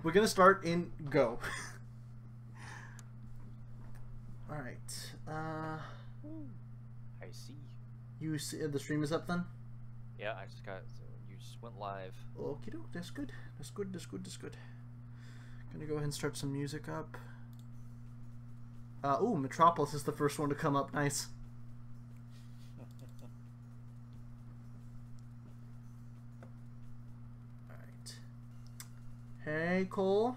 We're gonna start in go. All right. I see. You see the stream is up then? Yeah, I just got. You just went live. Okie doke. That's good. That's good. That's good. That's good. Gonna go ahead and start some music up. Ooh, Metropolis is the first one to come up. Nice. All right. Hey, Cole.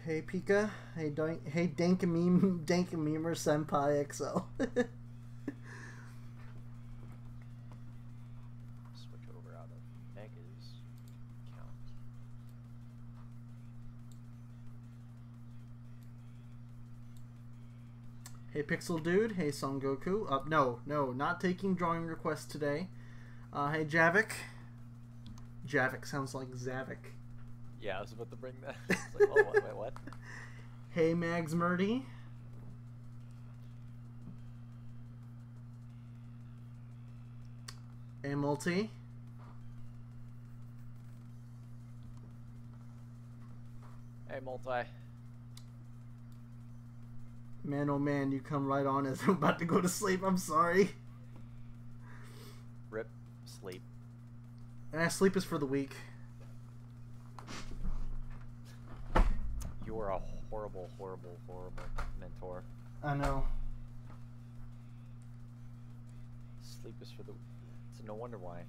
Hey Pika, hey Dankameme Senpai XL. Switch over out of Mega's account. Hey Pixel Dude, hey Son Goku. No, not taking drawing requests today. Hey Javik. Javik sounds like Zavik. Yeah, I was about to bring that. It's like, oh, wait, what? Hey, Mags Murdy. Hey, Multi. Hey, Multi. Man, oh man, you come right on as I'm about to go to sleep. I'm sorry. Rip. Sleep. Sleep is for the weak. You are a horrible, horrible, horrible mentor. I know. Sleep is for the... It's no wonder why.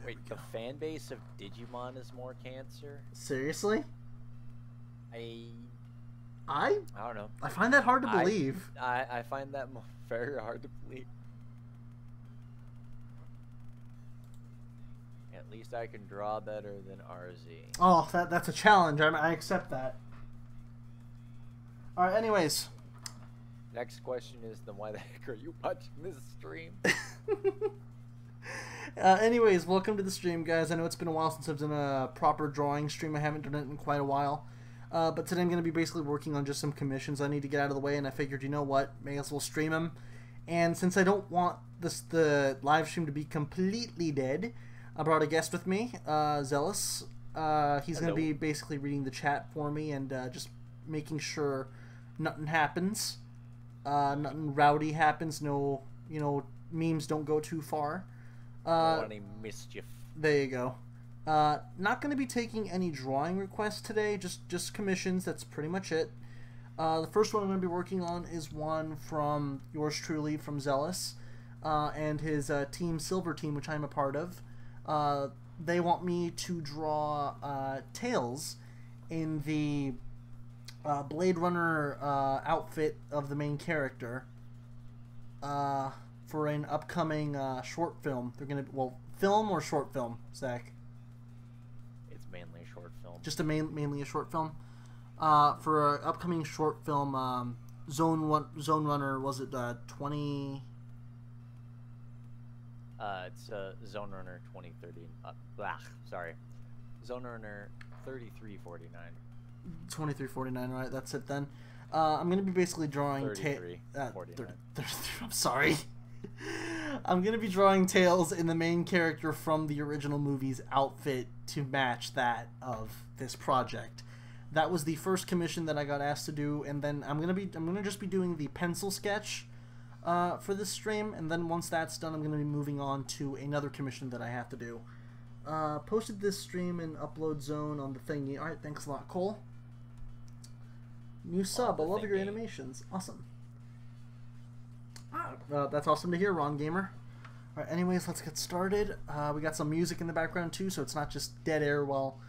Wait, the fan base of Digimon is more cancer? Seriously? I don't know. I find that hard to believe. I find that very hard to believe. At least I can draw better than RZ. Oh, that's a challenge. I accept that. Alright, anyways. Next question is, then why the heck are you watching this stream? Anyways, welcome to the stream, guys. I know it's been a while since I've done a proper drawing stream. I haven't done it in quite a while. But today I'm going to be basically working on just some commissions I need to get out of the way, and I figured, you know what, may as well stream them. And since I don't want the live stream to be completely dead, I brought a guest with me, Zealous. He's going to be basically reading the chat for me and just making sure nothing happens, nothing rowdy happens, no, memes don't go too far. Don't want any mischief. There you go. Not going to be taking any drawing requests today, just commissions. That's pretty much it. The first one I'm going to be working on is one from yours truly, from Zealous, and his Team Silver team, which I'm a part of. They want me to draw Tails in the Blade Runner outfit of the main character for an upcoming short film. They're going to, film or short film, Zach? Mainly a short film. Just mainly a short film. For an upcoming short film, Zone Runner, was it 20? It's Zone Runner 2030. Sorry, Zone Runner 3349. 2349, right? That's it then. I'm gonna be basically drawing 3349. I'm sorry. I'm going to be drawing Tails in the main character from the original movie's outfit to match that of this project. That was the first commission that I got asked to do, and then I'm going to just be doing the pencil sketch for this stream, and then once that's done, I'm going to be moving on to another commission that I have to do. Posted this stream in Upload Zone on the thingy. Alright, thanks a lot, Cole. New sub. I love your animations. Awesome. That's awesome to hear, Ron Gamer. Alright, anyways, let's get started. We got some music in the background too, so it's not just dead air while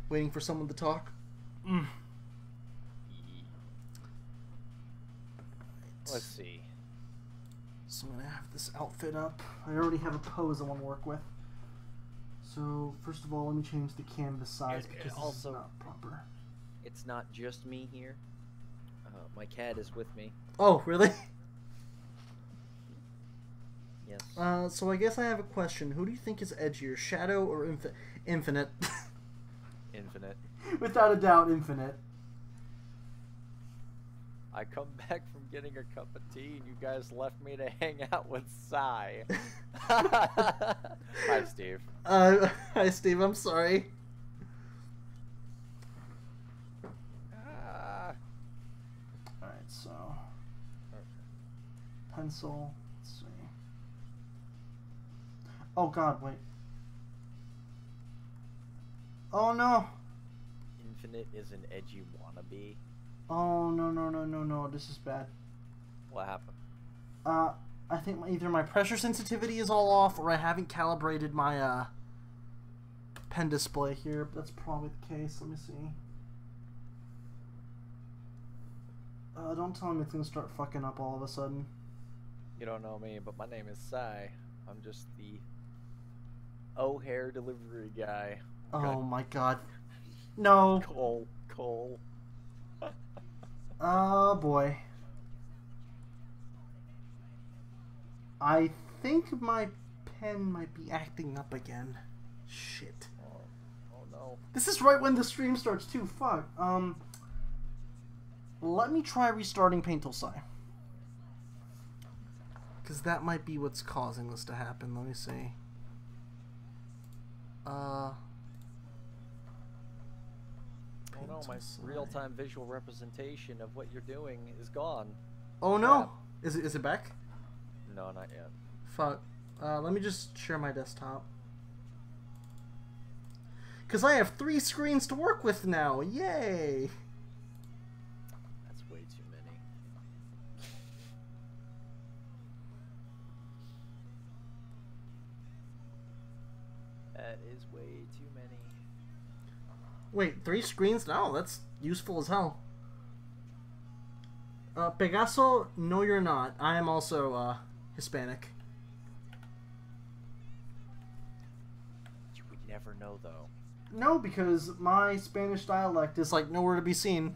waiting for someone to talk. Let's see. So I'm going to have this outfit up. I already have a pose I want to work with. So, first of all, let me change the canvas size because also, this is not proper. It's not just me here. My cat is with me. Oh, really? Yes. So I guess I have a question. Who do you think is edgier, Shadow or Infinite? Infinite. Without a doubt, Infinite. I come back from getting a cup of tea and you guys left me to hang out with Sai. Hi, Steve. Hi, Steve. I'm sorry. Alright, so... Pencil. Let's see. Oh, God, wait. Oh, no. Infinite is an edgy wannabe. Oh, no. This is bad. What happened? I think either my pressure sensitivity is all off or I haven't calibrated my, pen display here. But that's probably the case. Let me see. Don't tell me it's gonna start fucking up all of a sudden. You don't know me, but my name is Sai. I'm just the O'Hare delivery guy. Oh my god. No. Cole. Oh boy. I think my pen might be acting up again. Shit. Oh no. This is right when the stream starts too. Fuck. Let me try restarting Paintal Sai. Because that might be what's causing this to happen. Let me see. Oh no, my real-time visual representation of what you're doing is gone. Oh no! Is it back? No, not yet. Fuck. Let me just share my desktop. Because I have 3 screens to work with now. Yay! That's way too many. That is way too many. Wait, 3 screens? No, that's useful as hell. Pegaso, no you're not. I am also, Hispanic. You would never know, though. No, because my Spanish dialect is, like, nowhere to be seen.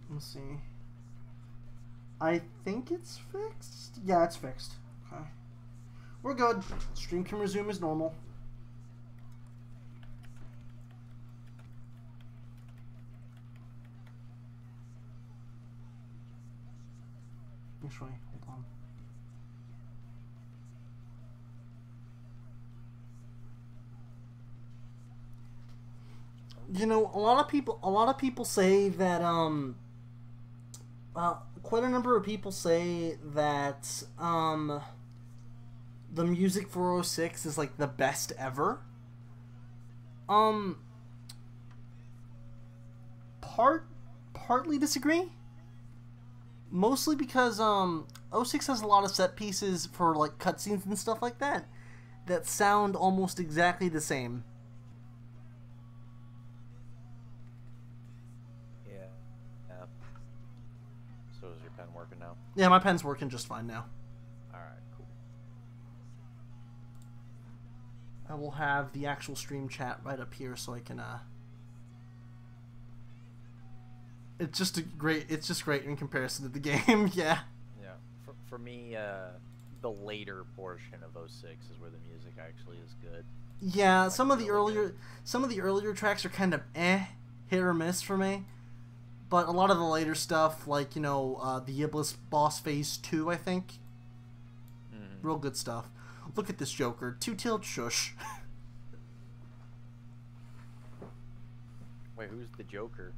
Let's see. I think it's fixed? Yeah, it's fixed. Okay. We're good. Stream can resume as normal. Actually, hold on. You know, a lot of people say that quite a number of people say that the music for 06 is like the best ever. Partly disagree. Mostly because 06 has a lot of set pieces for like cutscenes and stuff like that that sound almost exactly the same. Yeah. So is your pen working now? Yeah, my pen's working just fine now. Alright, cool. I will have the actual stream chat right up here so I can it's just great in comparison to the game. Yeah. Yeah. For me, the later portion of 06 is where the music actually is good. Yeah, like some of the really earlier tracks are kind of hit or miss for me. But a lot of the later stuff, like, you know, the Iblis Boss Phase 2, I think. Mm-hmm. Real good stuff. Look at this Joker. 2-tilt shush. Wait, who's the Joker?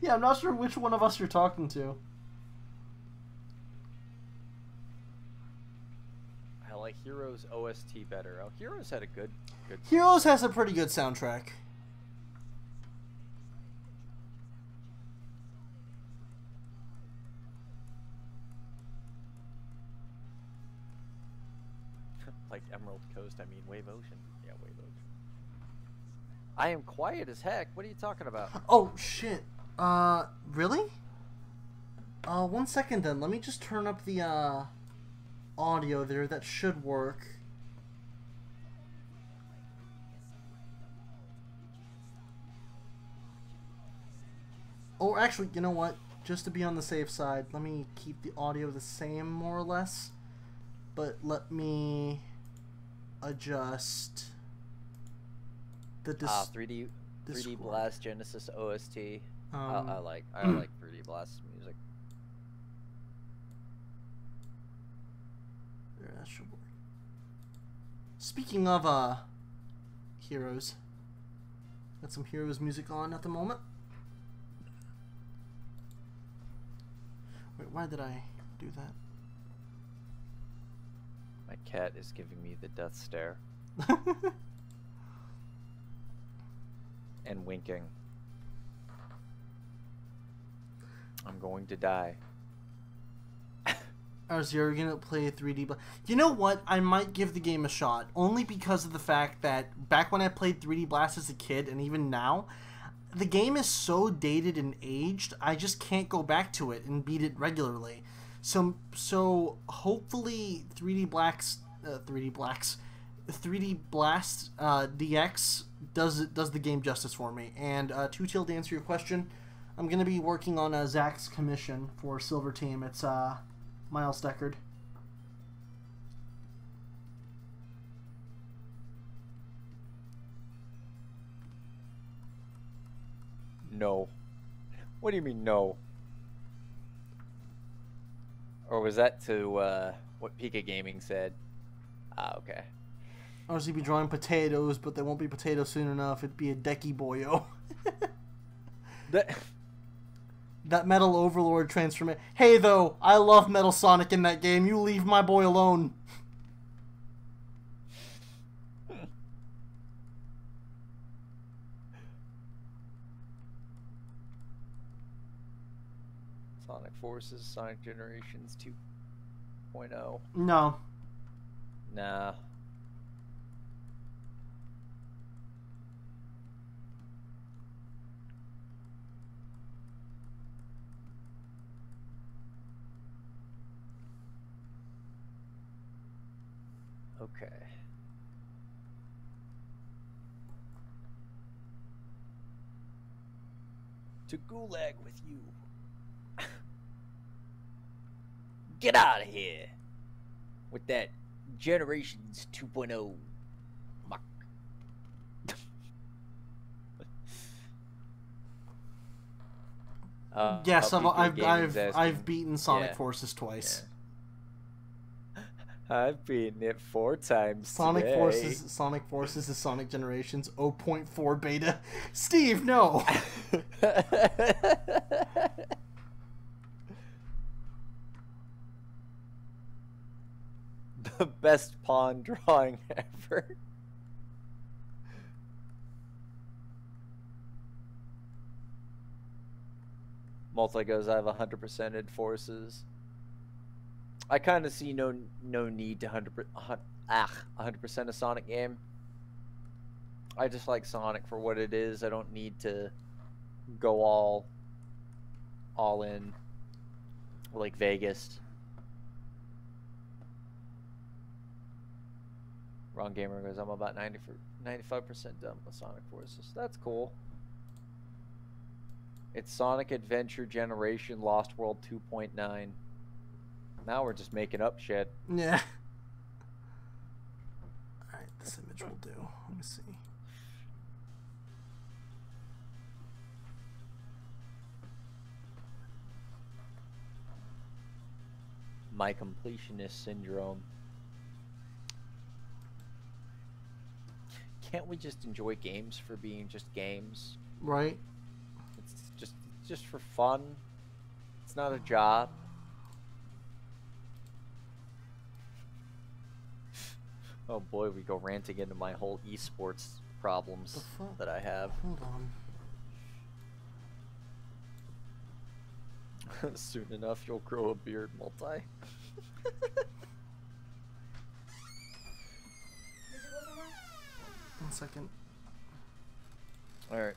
Yeah, I'm not sure which one of us you're talking to. I like Heroes OST better. Oh, Heroes had a good Heroes has a pretty good soundtrack. like Emerald Coast, I mean Wave Ocean. Yeah, Wave Ocean. I am quiet as heck. What are you talking about? Oh, shit. Really? 1 second then. Let me just turn up the, audio there. That should work. Or actually, you know what? Just to be on the safe side, let me keep the audio the same, more or less. But let me adjust the 3D Blast Genesis OST. I like 3D Blast music. There, that should work. Speaking of Heroes, got some Heroes music on at the moment. Wait, why did I do that? My cat is giving me the death stare. And winking. I'm going to die. Oh, so you're gonna play 3D Blast. You know what? I might give the game a shot, only because of the fact that back when I played 3D Blast as a kid, and even now, the game is so dated and aged, I just can't go back to it and beat it regularly. So hopefully 3D Blast DX does the game justice for me. And Two-Tail, to answer your question, I'm gonna be working on Zach's commission for Silver Team. It's Miles Deckard. No. What do you mean no? Or was that to what Pika Gaming said? Ah, okay. Or else he'd be drawing potatoes, but they won't be potatoes soon enough. It'd be a Decky Boyo. That Metal Overlord transformation. Hey, though, I love Metal Sonic in that game. You leave my boy alone. Sonic Forces, Sonic Generations 2.0. No. Nah. Okay. To Gulag with you. Get out of here with that Generations 2.0 muck. Yes, I've beaten Sonic Forces twice. Yeah. I've beaten it 4 times Sonic today. Forces is Sonic Generations 0.4 beta. Steve, no. The best pawn drawing ever. Multi goes, I have 100%ed Forces. I kind of see no need to 100% a Sonic game. I just like Sonic for what it is. I don't need to go all in like Vegas. Wrong Gamer goes, I'm about 95% done with Sonic Forces. That's cool. It's Sonic Adventure Generation Lost World 2.9. Now we're just making up shit. Yeah. Alright, this image will do. Let me see. My completionist syndrome. Can't we just enjoy games for being just games? Right. It's just for fun. It's not a job. Oh boy, we go ranting into my whole esports problems that I have. Hold on. Soon enough, you'll grow a beard, Multi. 1 second. Alright.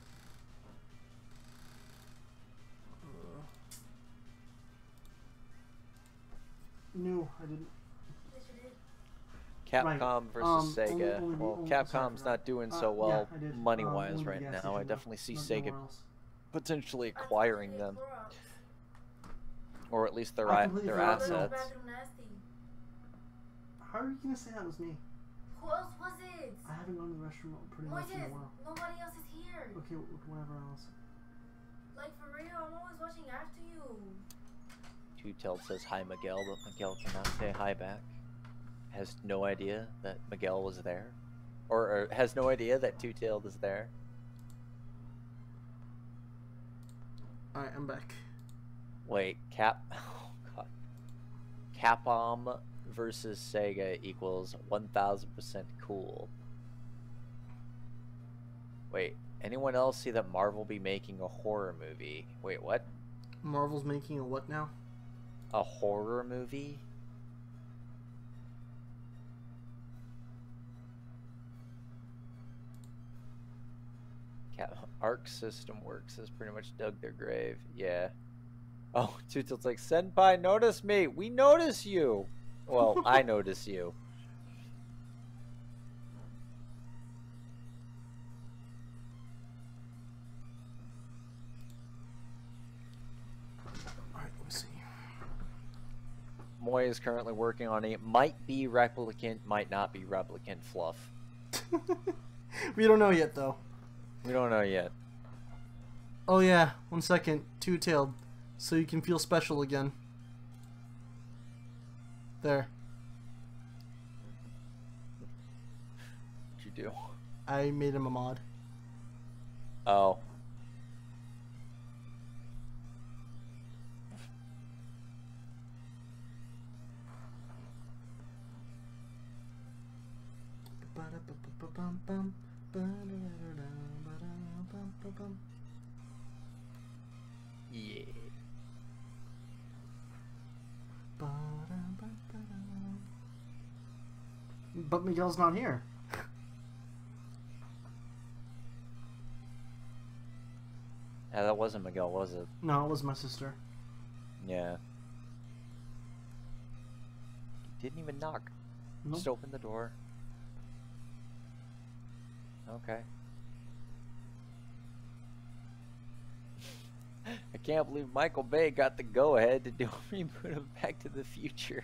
No, I didn't. Capcom versus Sega. only Well, one Capcom's second, not doing so well yeah, money-wise only right gas now. station, I definitely see no- Sega. nowhere else. potentially acquiring them, or at least their I completely their forgot to. assets. How are you gonna say that was me? Who else was it? I haven't gone to the restroom pretty much in a while. Nobody else is here. Okay, whatever else. Like, for real, I'm always watching after you. Two-tailed says hi Miguel, but Miguel cannot say hi back. Has no idea that Miguel was there, or has no idea that Two-tailed is there. Alright, I'm back. Wait, oh god. Capcom versus Sega equals 1000% cool. Wait, anyone else see that Marvel be making a horror movie? Wait, what? Marvel's making a what now? A horror movie? Arc System Works has pretty much dug their grave. Yeah. Oh, Tootle's like, Senpai, notice me! We notice you! Well, I notice you. Alright, let me see. Moy is currently working on a might be replicant, might not be replicant fluff. We don't know yet, though. We don't know yet. Oh yeah, 1 second. Two-tailed. So you can feel special again. There. What'd you do? I made him a mod. Oh. Yeah. But Miguel's not here. Yeah, that wasn't Miguel, was it? No, it was my sister. Yeah. Didn't even knock. Nope. Just opened the door. Okay. I can't believe Michael Bay got the go-ahead to do a reboot of Back to the Future.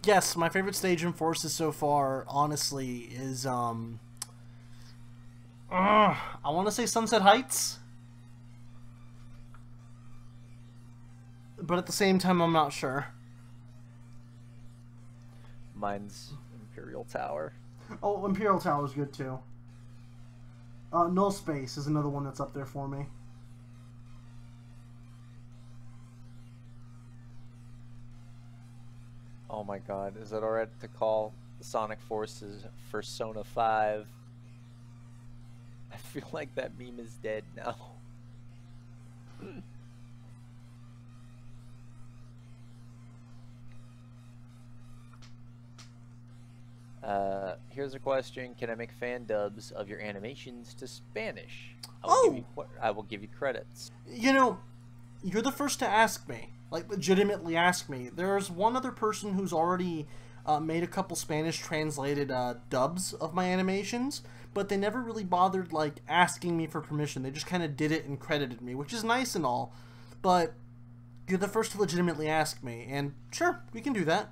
Yes, my favorite stage in Forces so far, honestly, is I want to say Sunset Heights, but at the same time, I'm not sure. Mine's Imperial Tower. Oh, Imperial Tower is good too. Null Space is another one that's up there for me. Oh my god, is it alright to call the Sonic Forces Persona 5? I feel like that meme is dead now. Here's a question. Can I make fan dubs of your animations to Spanish? I will give you credits. You know, you're the first to ask me. Like, legitimately ask me. There's one other person who's already made a couple Spanish translated dubs of my animations, but they never really bothered, like, asking me for permission. They just kind of did it and credited me, which is nice and all, but you're the first to legitimately ask me, and sure, we can do that.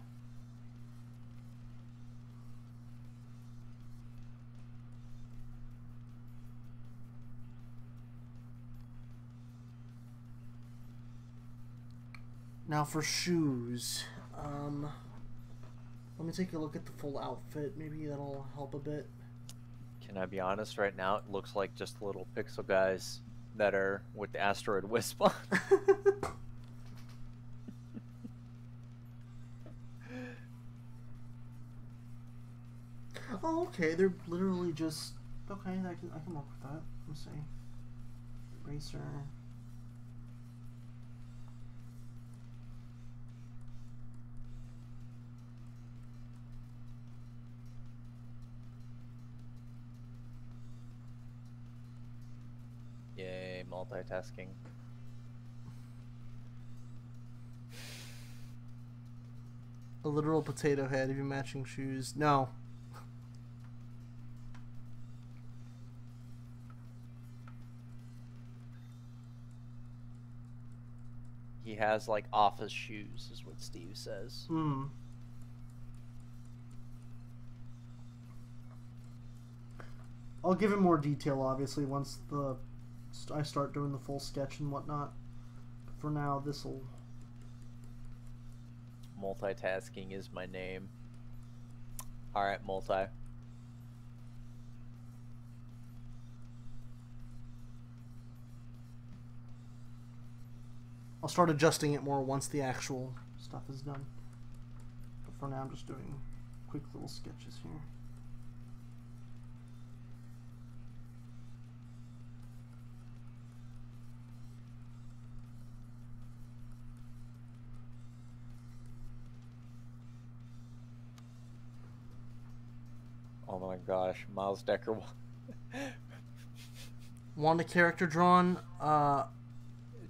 Now for shoes, let me take a look at the full outfit. Maybe that'll help a bit. Can I be honest right now? It looks like just little pixel guys that are with the asteroid wisp on. Oh, okay. They're literally just okay. I can work with that. Let's see. Racer. Yay, multitasking. A literal potato head. Have you matching shoes? No. He has like office shoes, is what Steve says. Hmm. I'll give him more detail, obviously, once I start doing the full sketch and whatnot. But for now, this'll... Multitasking is my name. Alright, multi. I'll start adjusting it more once the actual stuff is done. But for now, I'm just doing quick little sketches here. Oh my gosh, Miles Decker. Want a character drawn?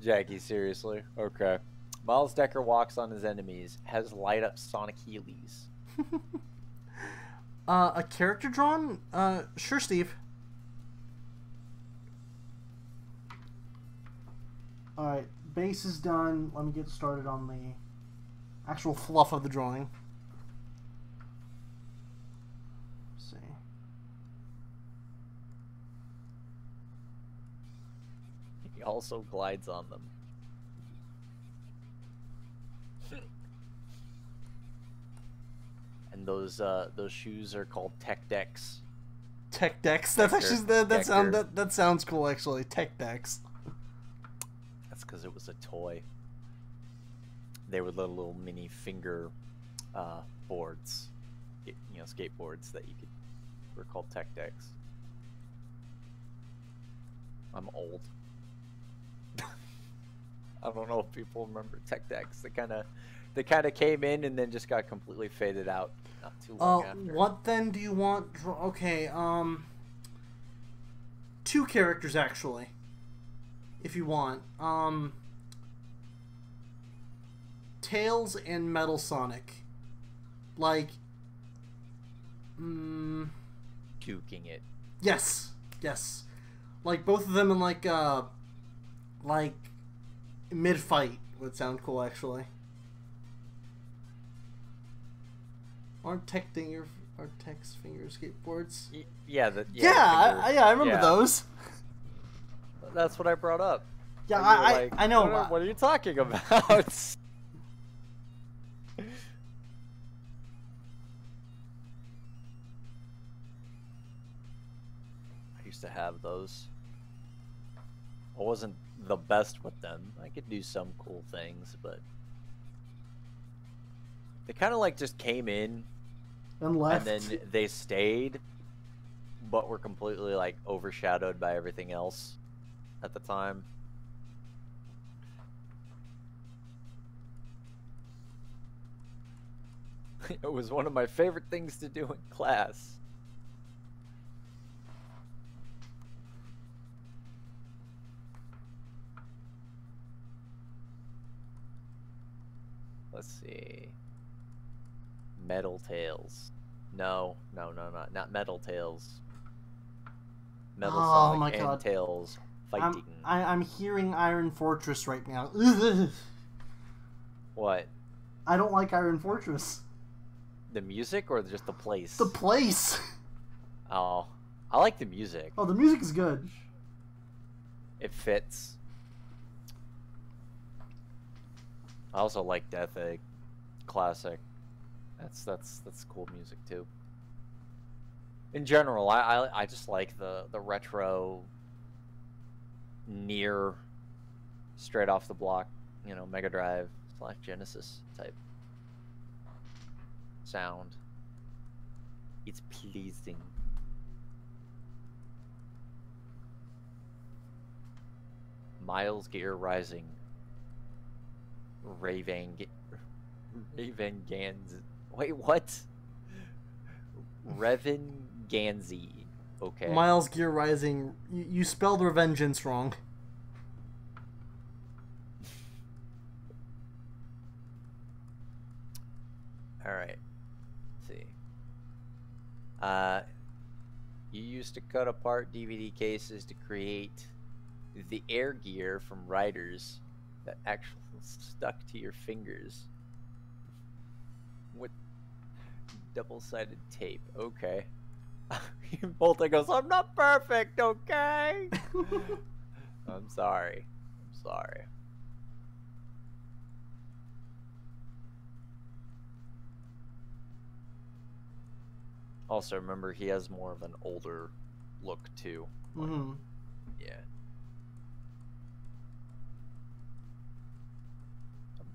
Jackie, seriously? Okay. Miles Decker walks on his enemies, has light up sonic Heelys. A character drawn? Sure, Steve. Alright, base is done. Let me get started on the actual fluff of the drawing. Let's see. He also glides on them. And those shoes are called Tech Decks. Tech decks. That's Decker. actually Decker. that sounds cool. Actually, tech decks. That's because it was a toy. They were the little mini finger boards, you know, skateboards that you could were called Tech Decks. I'm old. I don't know if people remember Tech Decks. They kind of came in and then just got completely faded out not too long after. What then do you want? Okay, two characters actually, if you want. Tails and Metal Sonic, like, Duking it. yes, like both of them in like mid fight would sound cool actually. Aren't Tech's finger skateboards? Yeah, I remember those. That's what I brought up. Yeah, And you were like, I know. What are you talking about? I used to have those. I wasn't the best with them. I could do some cool things, but they kind of like just came in And left. and then they stayed, but were completely like overshadowed by everything else at the time. It was one of my favorite things to do in class. Let's see. Metal Tails. No, not Metal Tails. Metal Oh Sonic my and God. Tails fighting. I'm hearing Iron Fortress right now. What? I don't like Iron Fortress. The music or just the place? The place. Oh, I like the music. Oh, the music is good. It fits. I also like Death Egg, classic. That's cool music too. In general, I just like the retro, near, straight off the block, you know, Mega Drive / Genesis type sound. It's pleasing. Miles Gear Rising. Raven Gans. Wait, what? Revan Ganzi. Okay. Miles Gear Rising. You spelled Revengeance wrong. All right. Let's see. You used to cut apart DVD cases to create the air gear from riders that actually stuck to your fingers with double-sided tape. Okay. Bolton goes, I'm not perfect, okay? I'm sorry. I'm sorry. Also, remember, he has more of an older look, too. Mm-hmm. Yeah.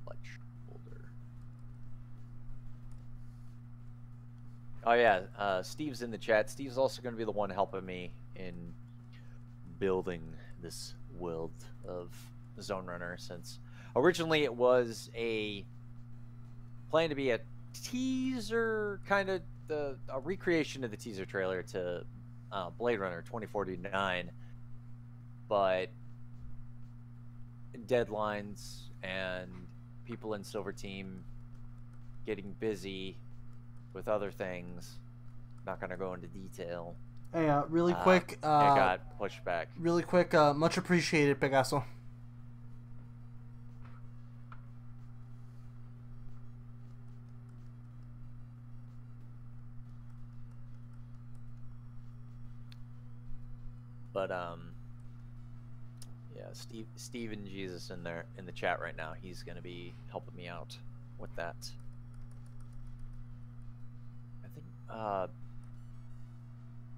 Much older. Oh, yeah. Steve's in the chat. Steve's also going to be the one helping me in building this world of Zone Runner, since originally it was planned to be a teaser, kind of a recreation of the teaser trailer to Blade Runner 2049, but deadlines and people in Silver Team getting busy with other things, not going to go into detail. Hey, really quick. It got pushed back. Really quick. Much appreciated, Pegaso. But yeah, Steve and Jesus in the chat right now. He's gonna be helping me out with that. I think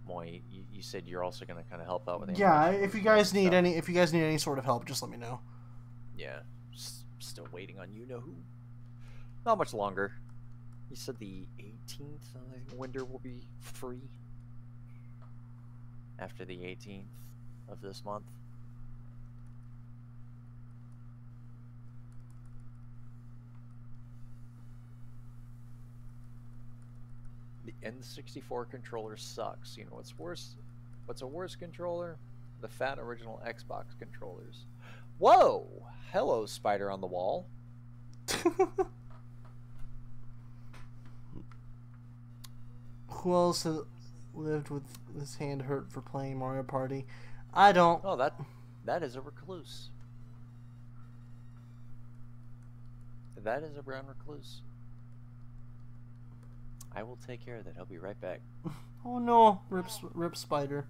Moy, you said you're also gonna kind of help out with the Yeah, if you guys need any sort of help, just let me know. Yeah, still waiting on you know who. Not much longer. You said the 18th. I think Winder will be free after the 18th of this month. The N64 controller sucks. You know what's worse? What's a worse controller? The fat original Xbox controllers. Whoa! Hello, spider on the wall. Who else has lived with his hand hurt for playing Mario Party? I don't. Oh, that is a recluse. That is a brown recluse. I will take care of that. I'll be right back. Oh no, rip spider.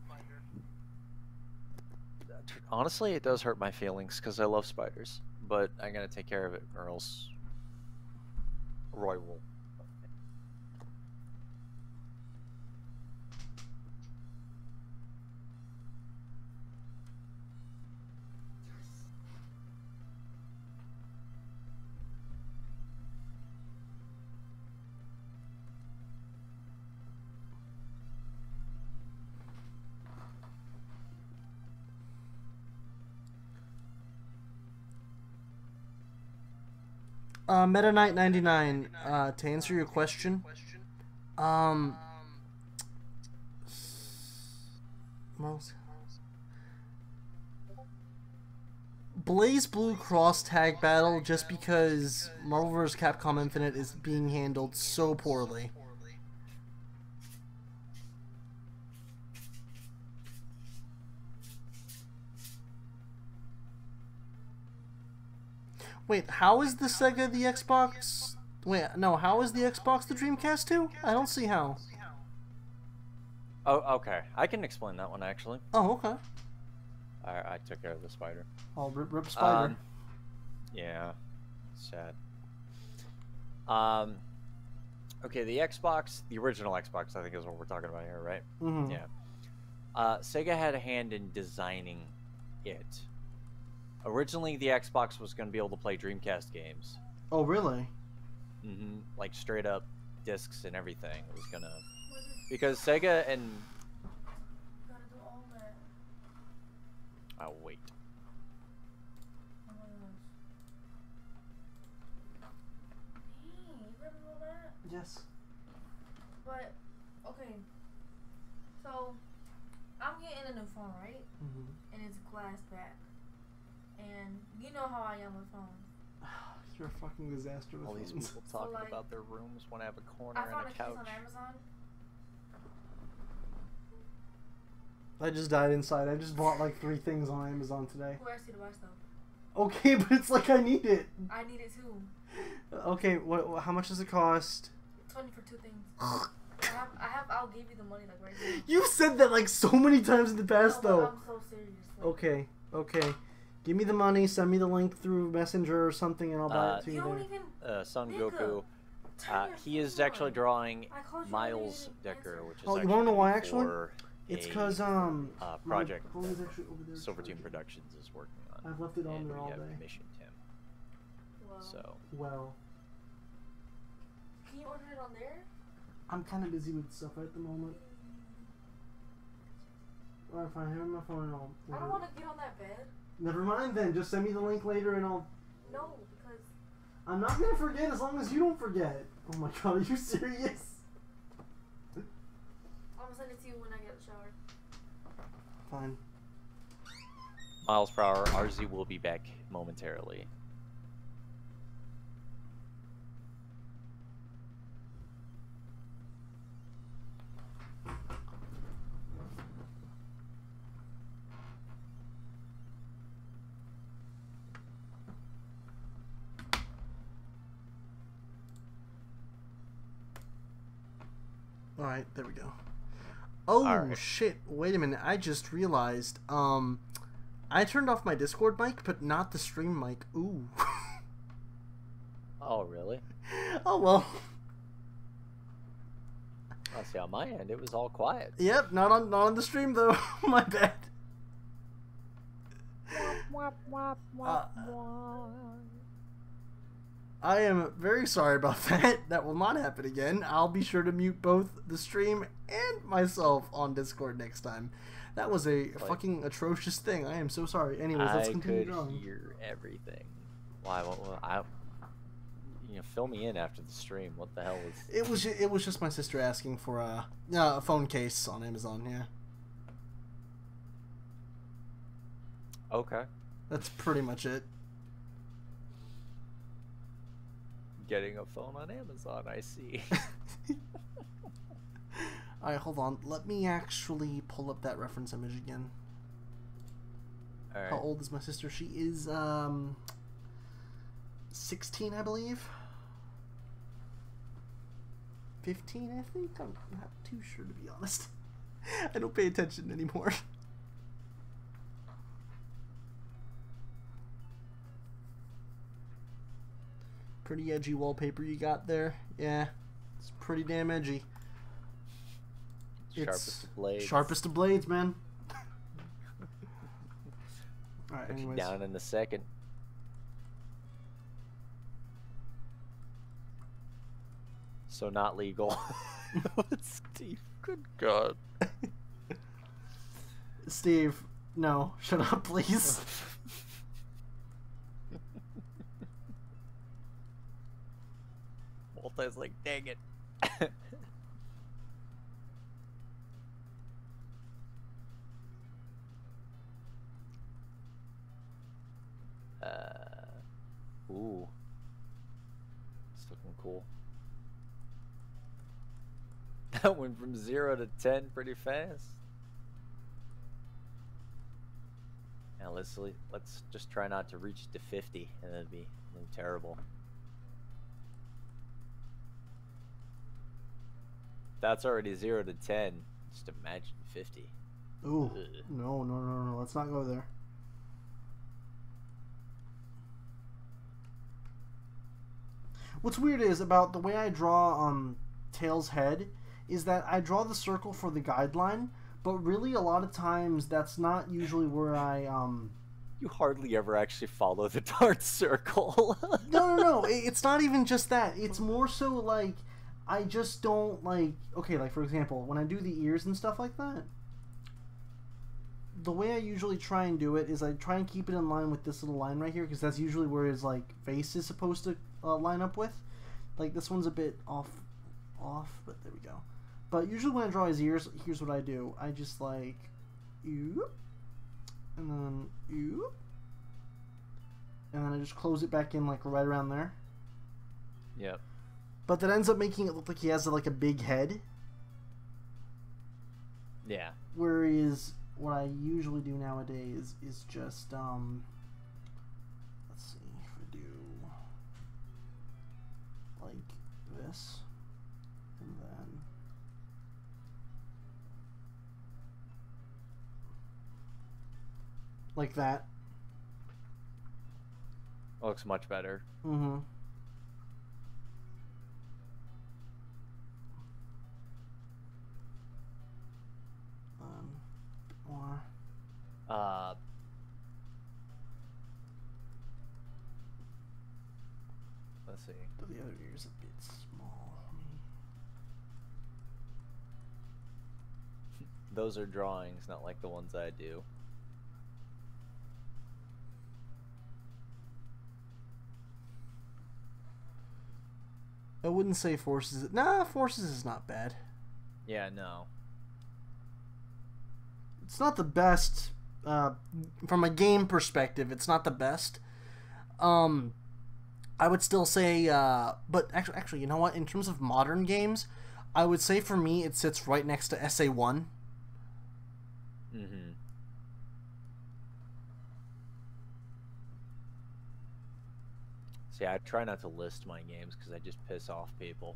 Honestly, it does hurt my feelings because I love spiders, but I gotta take care of it or else Roy will. 99, to answer your question, Blaze Blue Cross Tag Battle, just because Marvel vs. Capcom Infinite is being handled so poorly. Wait, how is the Sega the Xbox? Wait, no, how is the Xbox the Dreamcast too? I don't see how. Oh, okay. I can explain that one actually. Oh, okay. I took care of the spider. Oh, rip spider. Yeah, sad. Okay, the Xbox, the original Xbox, I think is what we're talking about here, right? Mm-hmm. Yeah. Sega had a hand in designing it. Originally, the Xbox was going to be able to play Dreamcast games. Oh, really? Mm-hmm. Like straight up discs and everything. It was gonna, because Sega and. Gotta do all that. Oh wait. Oh my gosh. Dang, you gotta do all that? Yes. But, okay. So, I'm getting a new phone, right? Mm-hmm. And it's glass back. And you know how I am with phones. You You're a fucking disaster with All these phones. people So, talking like, about their rooms want to have a corner I and found a a case couch. on Amazon. I just died inside. I just bought like 3 things on Amazon today. Who asked you to buy stuff? Okay, but it's like I need it. I need it too. Okay, what? How much does it cost? 20 for 2 things. I'll give you the money like right now. You've said that like so many times in the past, No, though. I'm so serious. Like, Okay, okay. Give me the money. Send me the link through Messenger or something, and I'll buy it to You you don't there. even. Son Nigga, Goku, turn your he is phone actually on. drawing I called you Miles earlier, you Decker, didn't which is Oh, you actually wanna know why, actually? for It's a, because project my phone's actually over there Silver Team charging. Productions is working on. I've left it on and there we all have day. commissioned him. Well, So Well, can you order it on there? I'm kind of busy with stuff at the moment. Alright, fine. Have my phone and all. I don't want to get on that bed. Never mind then. Just send me the link later, and I'll. No, because I'm not gonna forget as long as you don't forget. Oh my god, are you serious? I'm gonna send it to you when I get a shower. Fine. miles per hour, RZ will be back momentarily. Alright, there we go. Oh, Alright. shit. Wait a minute. I just realized, I turned off my Discord mic, but not the stream mic. Ooh. Oh, really? Oh, well. I see on my end it was all quiet. Yep, not on the stream, though. My bad. I am very sorry about that. That will not happen again. I'll be sure to mute both the stream and myself on Discord next time. That was a fucking atrocious thing. I am so sorry. Anyways, let's I continue could drawing. hear everything. Why? Fill me in after the stream. What the hell was? It was just my sister asking for a phone case on Amazon. Yeah, Okay. that's pretty much it. Getting a phone on Amazon. I see. All right, hold on. Let me actually pull up that reference image again. All right. How old is my sister? She is 16, I believe. 15, I think. I'm not too sure, to be honest. I don't pay attention anymore. Pretty edgy wallpaper you got there. Yeah, it's pretty damn edgy. Sharpest of blades. Sharpest of blades, man. Alright, Put you anyways. down in a second. So not legal. Steve, good God. Steve, no. Shut up, please. Walter's like, dang it. Ooh. It's looking cool. That went from 0 to 10 pretty fast. Now let's just try not to reach to 50, and that'd be terrible. That's already 0 to 10. Just imagine 50. Ooh. Ugh. No. Let's not go there. What's weird is about the way I draw Tails' head is that I draw the circle for the guideline, but really a lot of times that's not usually where I You hardly ever actually follow the dart circle. No. It's not even just that. It's more so like I just don't like. Okay, like for example, when I do the ears and stuff like that, the way I usually try and do it is I try and keep it in line with this little line right here, because that's usually where his like face is supposed to line up with. Like this one's a bit off, but there we go. But usually when I draw his ears, here's what I do. I just like, and then, and then I just close it back in like right around there. Yep. But that ends up making it look like he has like a big head. Yeah. Whereas what I usually do nowadays is just let's see if we do like this, and then like that. Looks much better. Mm-hmm. More. Let's see. The other ear's a bit small. Those are drawings, not like the ones I do. I wouldn't say Forces. Nah, Forces is not bad. Yeah, no. It's not the best. From a game perspective, it's not the best. I would still say, but actually, you know what? In terms of modern games, I would say for me it sits right next to SA1. Mm-hmm. See, I try not to list my games because I just piss off people.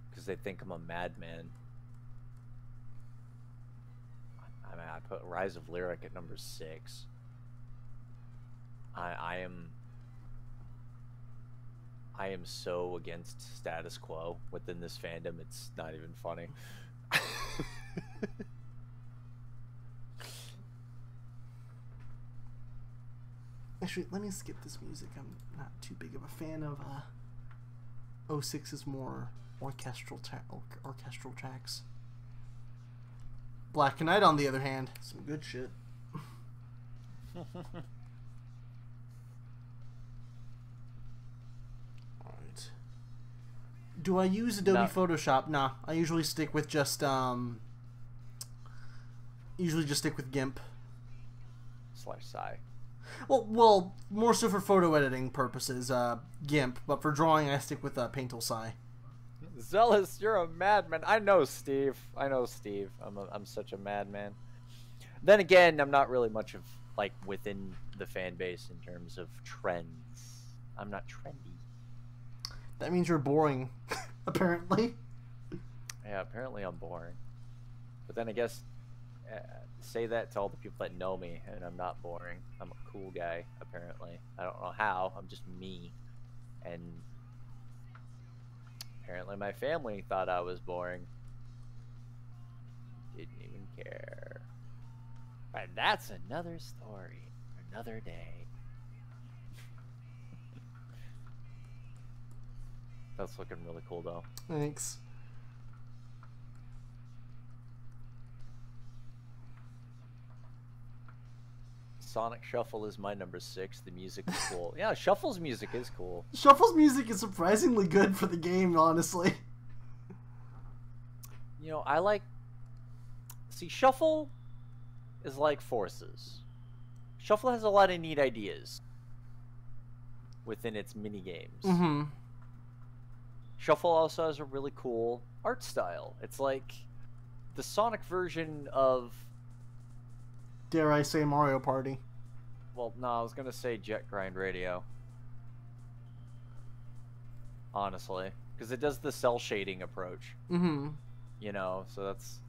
Because they think I'm a madman. I mean, I put Rise of Lyric at number 6. I am so against status quo within this fandom, it's not even funny. Actually, let me skip this music. I'm not too big of a fan of 06's more orchestral tracks. Black Knight, on the other hand, some good shit. Alright. Do I use Adobe Photoshop? Nah, I usually stick with just stick with GIMP. /Sci. Well, more so for photo editing purposes, GIMP, but for drawing I stick with Paint Tool Sci. Zealous, you're a madman. I know Steve. I'm such a madman. Then again, I'm not really much of like within the fan base in terms of trends. I'm not trendy. That means you're boring, apparently. Yeah, apparently I'm boring. But then I guess say that to all the people that know me, and I'm not boring. I'm a cool guy, apparently. I don't know how. I'm just me. And apparently my family thought I was boring. Didn't even care. But that's another story. Another day. That's looking really cool, though. Thanks. Sonic Shuffle is my number 6. The music is cool. Yeah, Shuffle's music is cool. Shuffle's music is surprisingly good for the game, honestly. You know, I like... See, Shuffle is like Forces. Shuffle has a lot of neat ideas within its mini-games. Mm-hmm. Shuffle also has a really cool art style. It's like the Sonic version of... Dare I say Mario Party. Well, no, I was going to say Jet Grind Radio. Honestly. Because it does the cell shading approach. Mm-hmm. You know, so that's...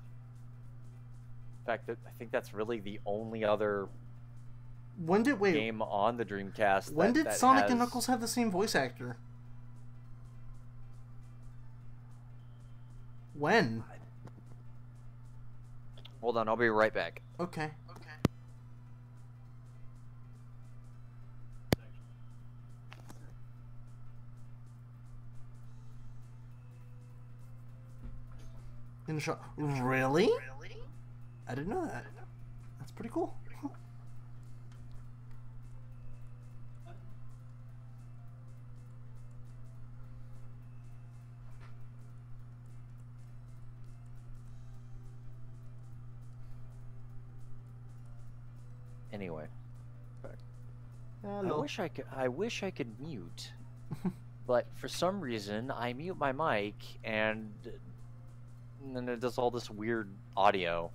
In fact, I think that's really the only other game on the Dreamcast. When did Sonic and Knuckles have the same voice actor? When? Hold on, I'll be right back. Okay. In the shop. Really? I didn't know that. That's pretty cool. Anyway, Hello. I wish I could mute, but for some reason I mute my mic and then it does all this weird audio.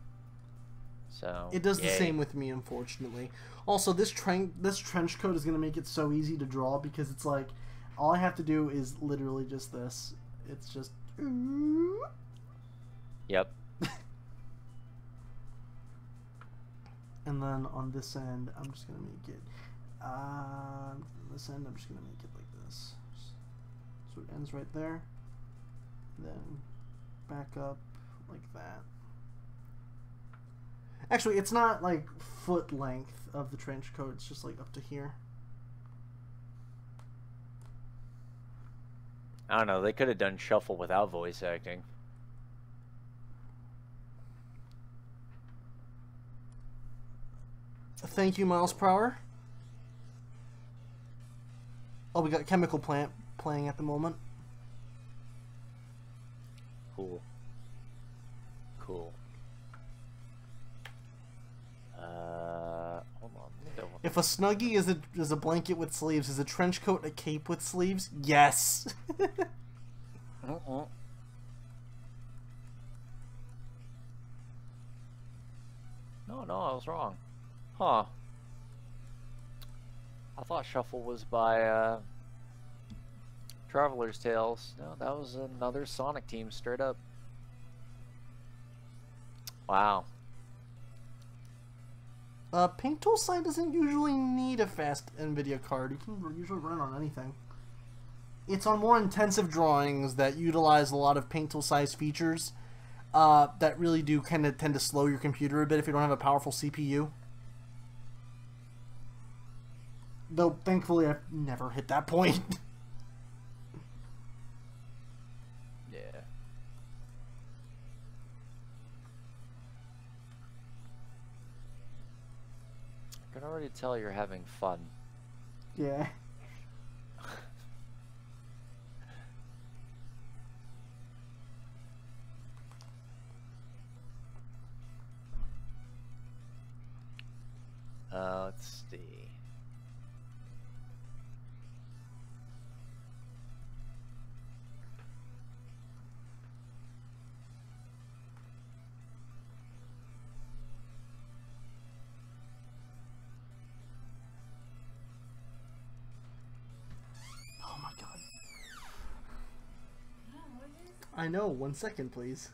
So It does the yay. same with me, unfortunately. Also, this trench coat is going to make it so easy to draw because it's like all I have to do is literally just this. It's just. Yep. And then on this end, I'm just going to make it. This end, I'm just going to make it like this. So it ends right there. Then back up like that. Actually, it's not like foot length of the trench coat. It's just like up to here. I don't know. They could have done shuffle without voice acting. Thank you, Miles per hour. Oh, we got Chemical Plant playing at the moment. Cool. Cool. Hold on. Let me double. If a snuggie is a blanket with sleeves, is a trench coat a cape with sleeves? Yes. No, I was wrong. Huh. I thought Shuffle was by Traveler's Tales. No, that was another Sonic team straight up. Wow. Paint Tool Side doesn't usually need a fast NVIDIA card. You can usually run it on anything. It's on more intensive drawings that utilize a lot of Paint Tool size features that really do kind of tend to slow your computer a bit if you don't have a powerful CPU. Though, thankfully, I've never hit that point. Yeah. I can already tell you're having fun. Yeah. Let's see. Oh my god. Yeah, what is it? I know. 1 second, please.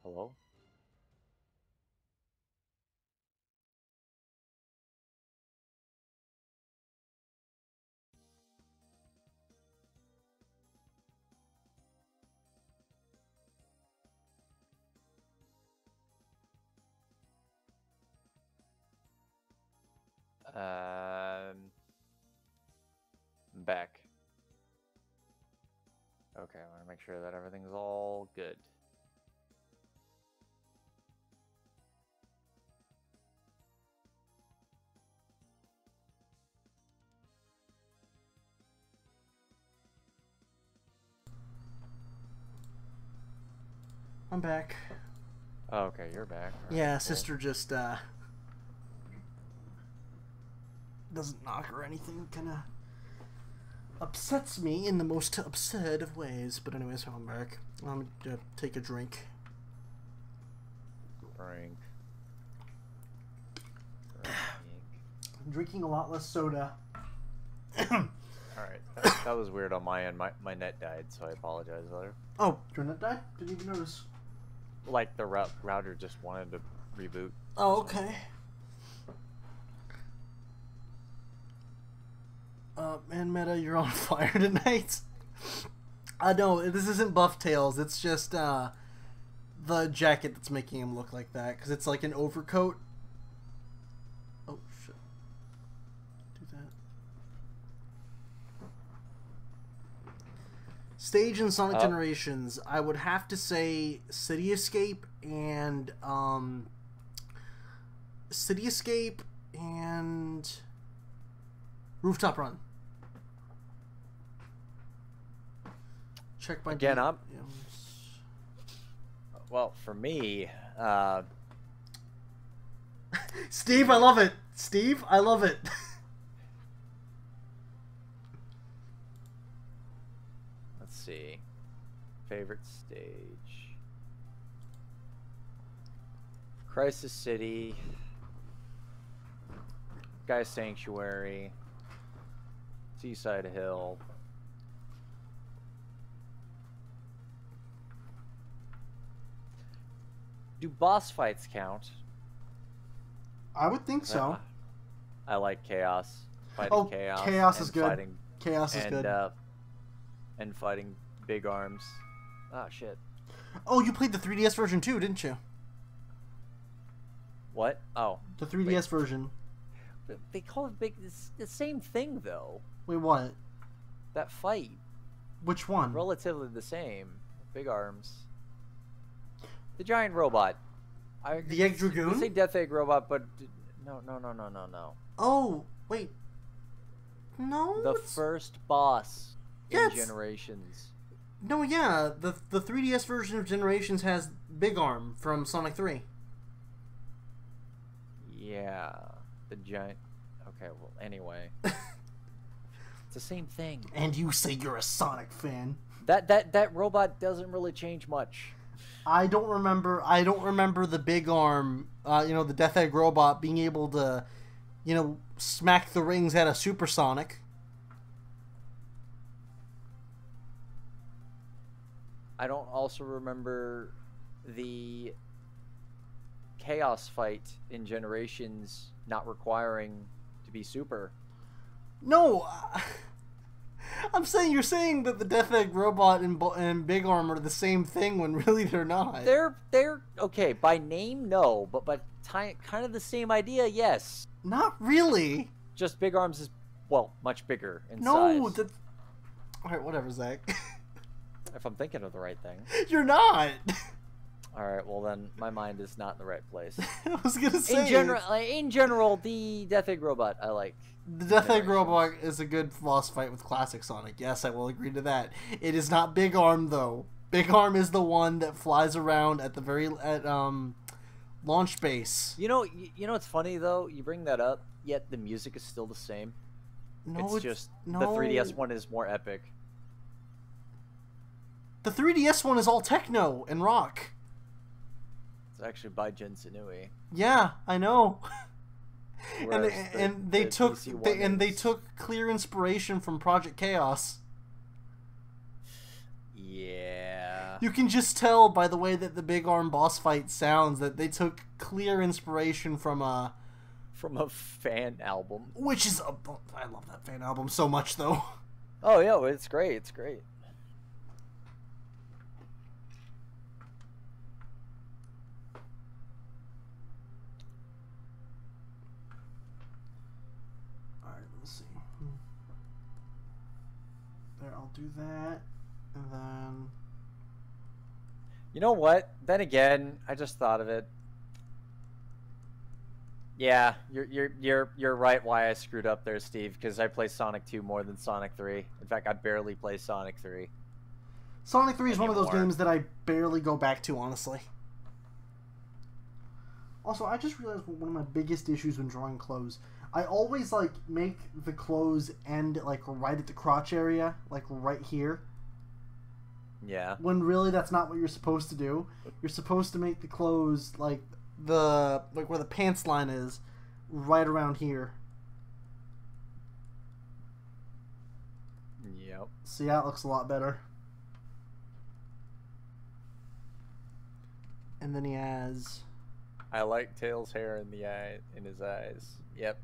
Hello? I'm back. Okay, I want to make sure that everything's all good. I'm back. Oh, okay, you're back. All right, Yeah, cool. sister just doesn't knock or anything. Kind of upsets me in the most absurd of ways. But anyways, I'm back. I'm gonna take a drink. Drink. I'm drinking a lot less soda. Alright, that was weird on my end. My net died, so I apologize later. Oh, your net died? Didn't even notice. Like, the router just wanted to reboot. Oh, okay. Man, Meta, you're on fire tonight. No, this isn't Buff Tails. It's just, the jacket that's making him look like that. Because it's like an overcoat. Oh, shit. Do that. Stage in Sonic Generations, I would have to say City Escape and Rooftop Run. Check my Again, yeah. Well, for me, Steve, I love it. Steve, I love it. let's see. Favorite stage. Crisis City. Sky Sanctuary. Seaside Hill. Do boss fights count? I would think so. I like Chaos. Fighting Chaos. Chaos is good. Fighting, Chaos is good. And fighting Big Arms. Ah, shit. Oh, you played the 3DS version too, didn't you? What? Oh. The 3DS version. They call it big. It's the same thing, though. Wait, what? That fight. Which one? Relatively the same. Big Arms. The giant robot. The Egg Dragoon? I say Death Egg robot, but no. Oh, wait. No. The first boss Yeah, in Generations. No, yeah. The 3DS version of Generations has Big Arm from Sonic 3. Yeah. The giant. Okay, well, anyway. It's the same thing. And you say you're a Sonic fan. That robot doesn't really change much. I don't remember the Big Arm, the Death Egg robot being able to, smack the rings at a supersonic. I don't also remember the Chaos fight in Generations not requiring to be super. No, I'm saying you're saying that the Death Egg robot and Big Arm are the same thing when really they're not. They're okay by name, no, but kind of the same idea, yes. Not really. Just Big Arms is much bigger in size. No, all right, whatever, Zach. If I'm thinking of the right thing. You're not. All right, well then my mind is not in the right place. I was gonna say in general, the Death Egg robot I like. The Death Egg robot is a good boss fight with classic Sonic. Yes, I will agree to that. It is not Big Arm though. Big Arm is the one that flies around at launch base. You know what's funny though? You bring that up, yet the music is still the same. No, it's just the 3DS one is more epic. The 3DS one is all techno and rock. It's actually by Jin Senui. Yeah, I know. And they took clear inspiration from Project Chaos. Yeah. You can just tell by the way that the Big Arm boss fight sounds that they took clear inspiration from a fan album. Which is I love that fan album so much though. Oh yeah, it's great. It's great. I'll do that, and then. You know what? Then again, I just thought of it. Yeah, you're right. Why I screwed up there, Steve? Because I play Sonic 2 more than Sonic 3. In fact, I barely play Sonic 3. Sonic 3 is one of those Anymore. games that I barely go back to, honestly. Also, I just realized one of my biggest issues when drawing clothes. I always like make the clothes end like right at the crotch area, like right here. Yeah. When really that's not what you're supposed to do. You're supposed to make the clothes like where the pants line is, right around here. Yep. See, that looks a lot better. And then he has. I like Tails' hair in the eye, in his eyes. Yep.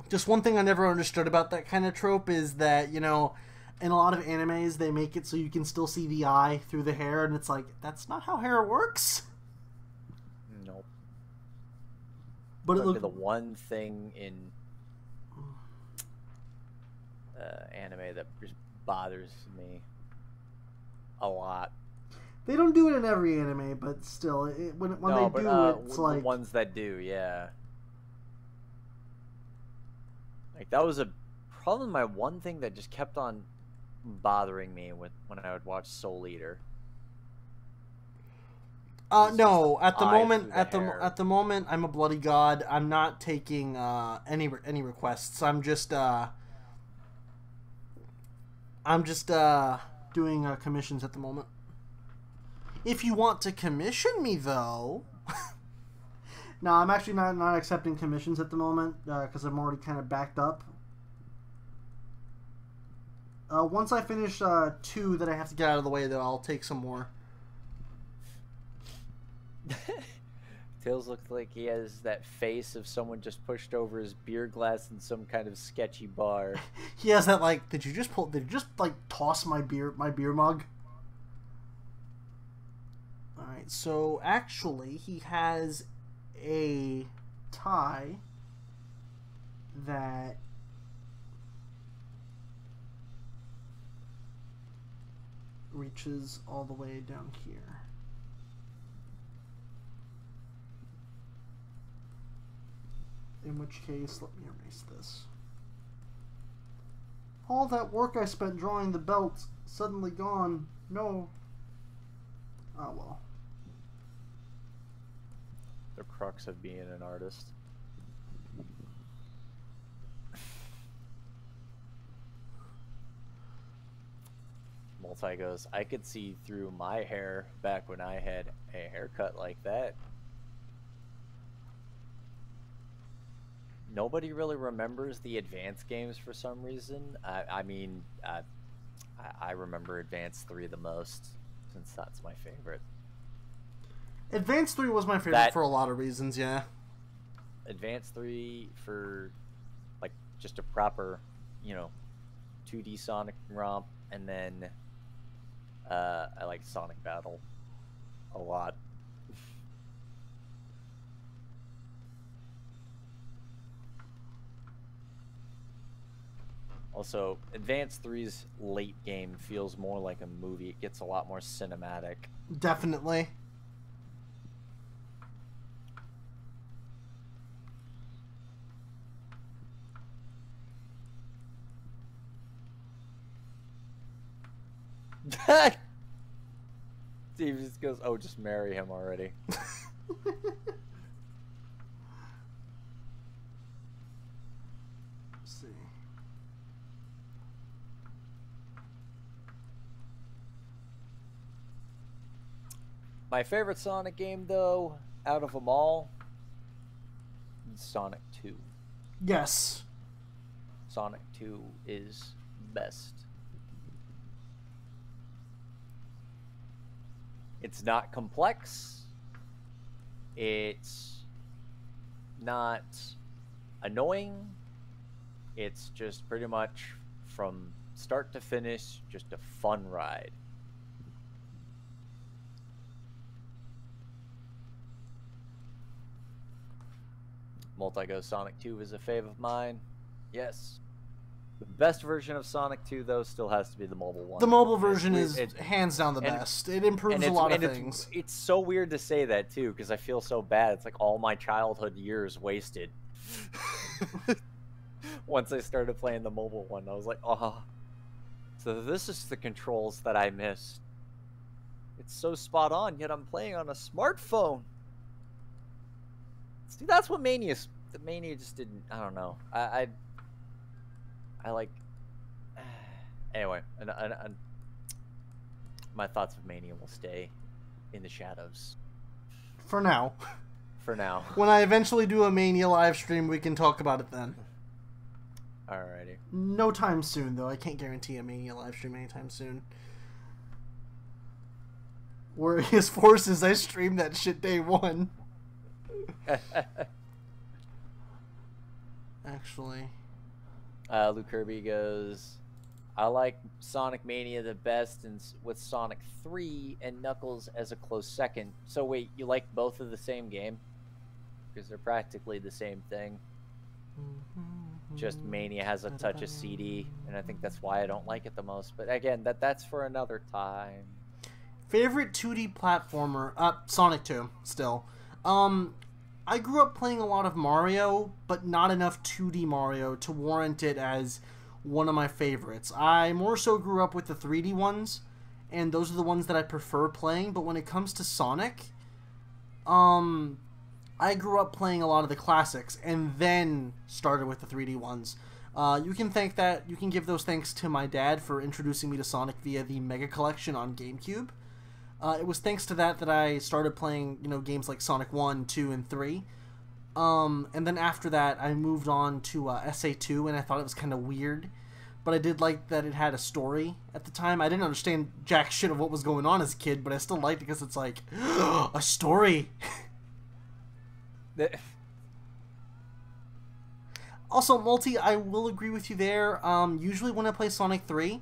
Just one thing I never understood about that kind of trope is that, you know, in a lot of animes they make it so you can still see the eye through the hair, and it's like, that's not how hair works. Nope. But it looked the one thing in anime that just bothers me a lot. They don't do it in every anime, but still, when No, they but, do, it's like the ones that do, yeah. Like that was probably my one thing that just kept on bothering me when I would watch Soul Eater. No, at the moment, hair. at the moment, I'm a bloody god. I'm not taking any requests. I'm just doing commissions at the moment. If you want to commission me, though, no, I'm actually not accepting commissions at the moment because I'm already kind of backed up. Once I finish 2 that I have to get out of the way, though, I'll take some more. Tails looks like he has that face of someone just pushed over his beer glass in some kind of sketchy bar. He has that like, did you just like toss my beer mug? All right, so actually he has a tie that reaches all the way down here. In which case, let me erase this. All that work I spent drawing the belt, suddenly gone. No. Oh well. The crux of being an artist. Multi goes, I could see through my hair back when I had a haircut like that. Nobody really remembers the Advance games for some reason. I mean, I remember Advance 3 the most, since that's my favorite. Advance 3 was my favorite for a lot of reasons, yeah. Advance 3 for, like, just a proper, you know, 2D Sonic romp, and then I like Sonic Battle a lot. Also, Advance 3's late game feels more like a movie. It gets a lot more cinematic. Definitely. Steve just goes, oh, just marry him already. See. My favorite Sonic game, though, out of them all, is Sonic 2. Yes. Sonic 2 is best. It's not complex. It's not annoying. It's just pretty much from start to finish, just a fun ride. Multi-Go Sonic 2 is a fave of mine. Yes. The best version of Sonic 2, though, still has to be the mobile one. The mobile version is hands down the best. It improves a lot of things. It's so weird to say that, too, because I feel so bad. It's like all my childhood years wasted. Once I started playing the mobile one, I was like, oh. So this is the controls that I missed. It's so spot on, yet I'm playing on a smartphone. See, that's what Mania just didn't. I don't know. I like. Anyway, my thoughts of Mania will stay in the shadows. For now. For now. When I eventually do a Mania live stream, we can talk about it then. Alrighty. No time soon, though. I can't guarantee a Mania live stream anytime soon. Warriors Forces, I streamed that shit day one. Actually. Luke Kirby goes, I like Sonic Mania the best, and with Sonic 3 and Knuckles as a close second. So wait, you like both of the same game? Because they're practically the same thing. Just Mania has a touch of CD, and I think that's why I don't like it the most. But again, that's for another time. Favorite 2D platformer? Sonic 2, still. I grew up playing a lot of Mario, but not enough 2D Mario to warrant it as one of my favorites. I more so grew up with the 3D ones, and those are the ones that I prefer playing. But when it comes to Sonic, I grew up playing a lot of the classics, and then started with the 3D ones. You can give those thanks to my dad for introducing me to Sonic via the Mega Collection on GameCube. It was thanks to that I started playing, games like Sonic 1, 2, and 3. And then after that, I moved on to SA2, and I thought it was kind of weird. But I did like that it had a story at the time. I didn't understand jack shit of what was going on as a kid, but I still liked it because it's like, a story! Also, Multi, I will agree with you there. Usually when I play Sonic 3,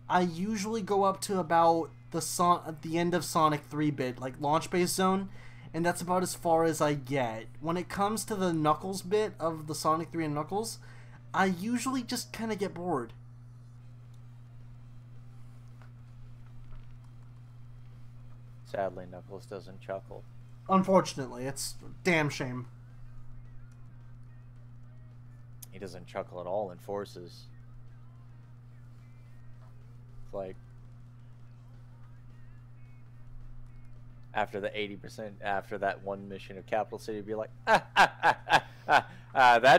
I usually go up to about the end of Sonic 3-bit, like launch base zone, and that's about as far as I get. When it comes to the Knuckles bit of the Sonic 3 and Knuckles, I usually just kind of get bored. Sadly, Knuckles doesn't chuckle. Unfortunately, it's a damn shame. He doesn't chuckle at all in Forces. It's like after the 80%, after that one mission of Capital City, be like, that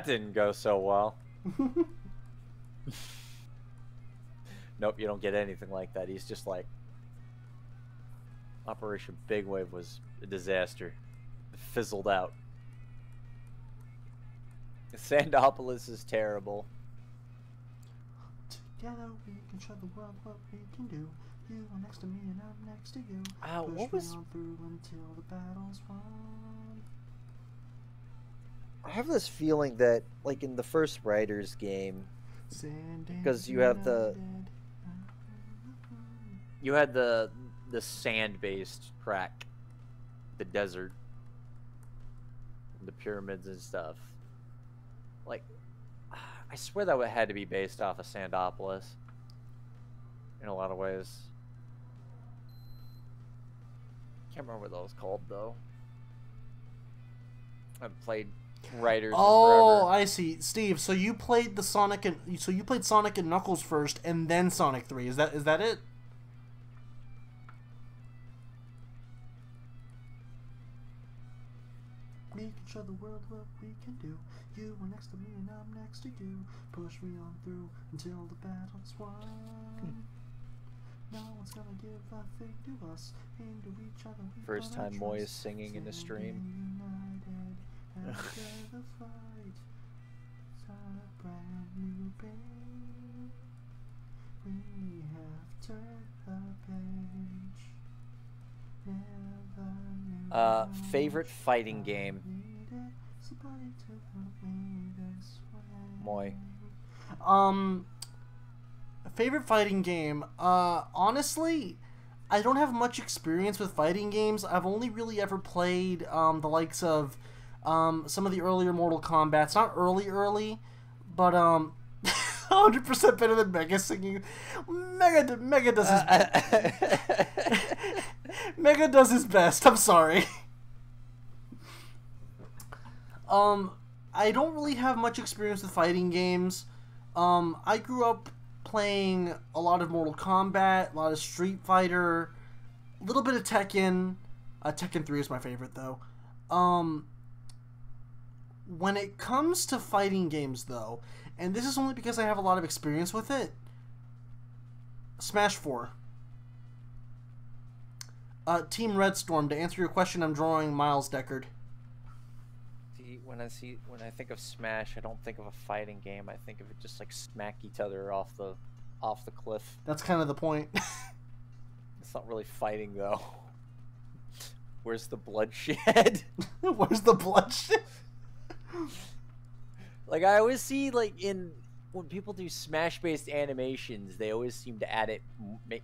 didn't go so well. Nope, you don't get anything like that. He's just like, Operation Big Wave was a disaster. It fizzled out. Sandopolis is terrible. Together we can show the world what we can do. You are next to me and I'm next to you. What was? On through until the battle's won. I have this feeling that, like in the first Riders game, because you had the sand-based track, the desert, the pyramids and stuff. Like, I swear that had to be based off of Sandopolis in a lot of ways. Can't remember what that was called though. I've played Riders. Oh, forever. I see, Steve. So you played Sonic and Knuckles first, and then Sonic 3. Is that it? We can show the world what we can do. You are next to me and I'm next to you. Push me on through until the battle's won. No one's gonna give a thing to us. Into each other. First time Moy is singing in a stream. United after the fight. It's a brand new page. We have turned the page. Never knew favorite fighting game. Moy. Favorite fighting game. Honestly, I don't have much experience with fighting games. I've only really ever played the likes of some of the earlier Mortal Kombats. Not early, But 100% better than Mega singing. Mega does his Mega does his best. I'm sorry. I don't really have much experience with fighting games. I grew up playing a lot of Mortal Kombat, a lot of Street Fighter, a little bit of Tekken. Tekken 3 is my favorite, though. When it comes to fighting games, though, and this is only because I have a lot of experience with it, Smash 4. Team Redstorm, to answer your question, I'm drawing Miles Deckard. When I think of Smash, I don't think of a fighting game. I think of it just like smack each other off the cliff. That's kind of the point. It's not really fighting though. Where's the bloodshed? Where's the bloodshed? Like I always see when people do Smash-based animations, they always seem to add it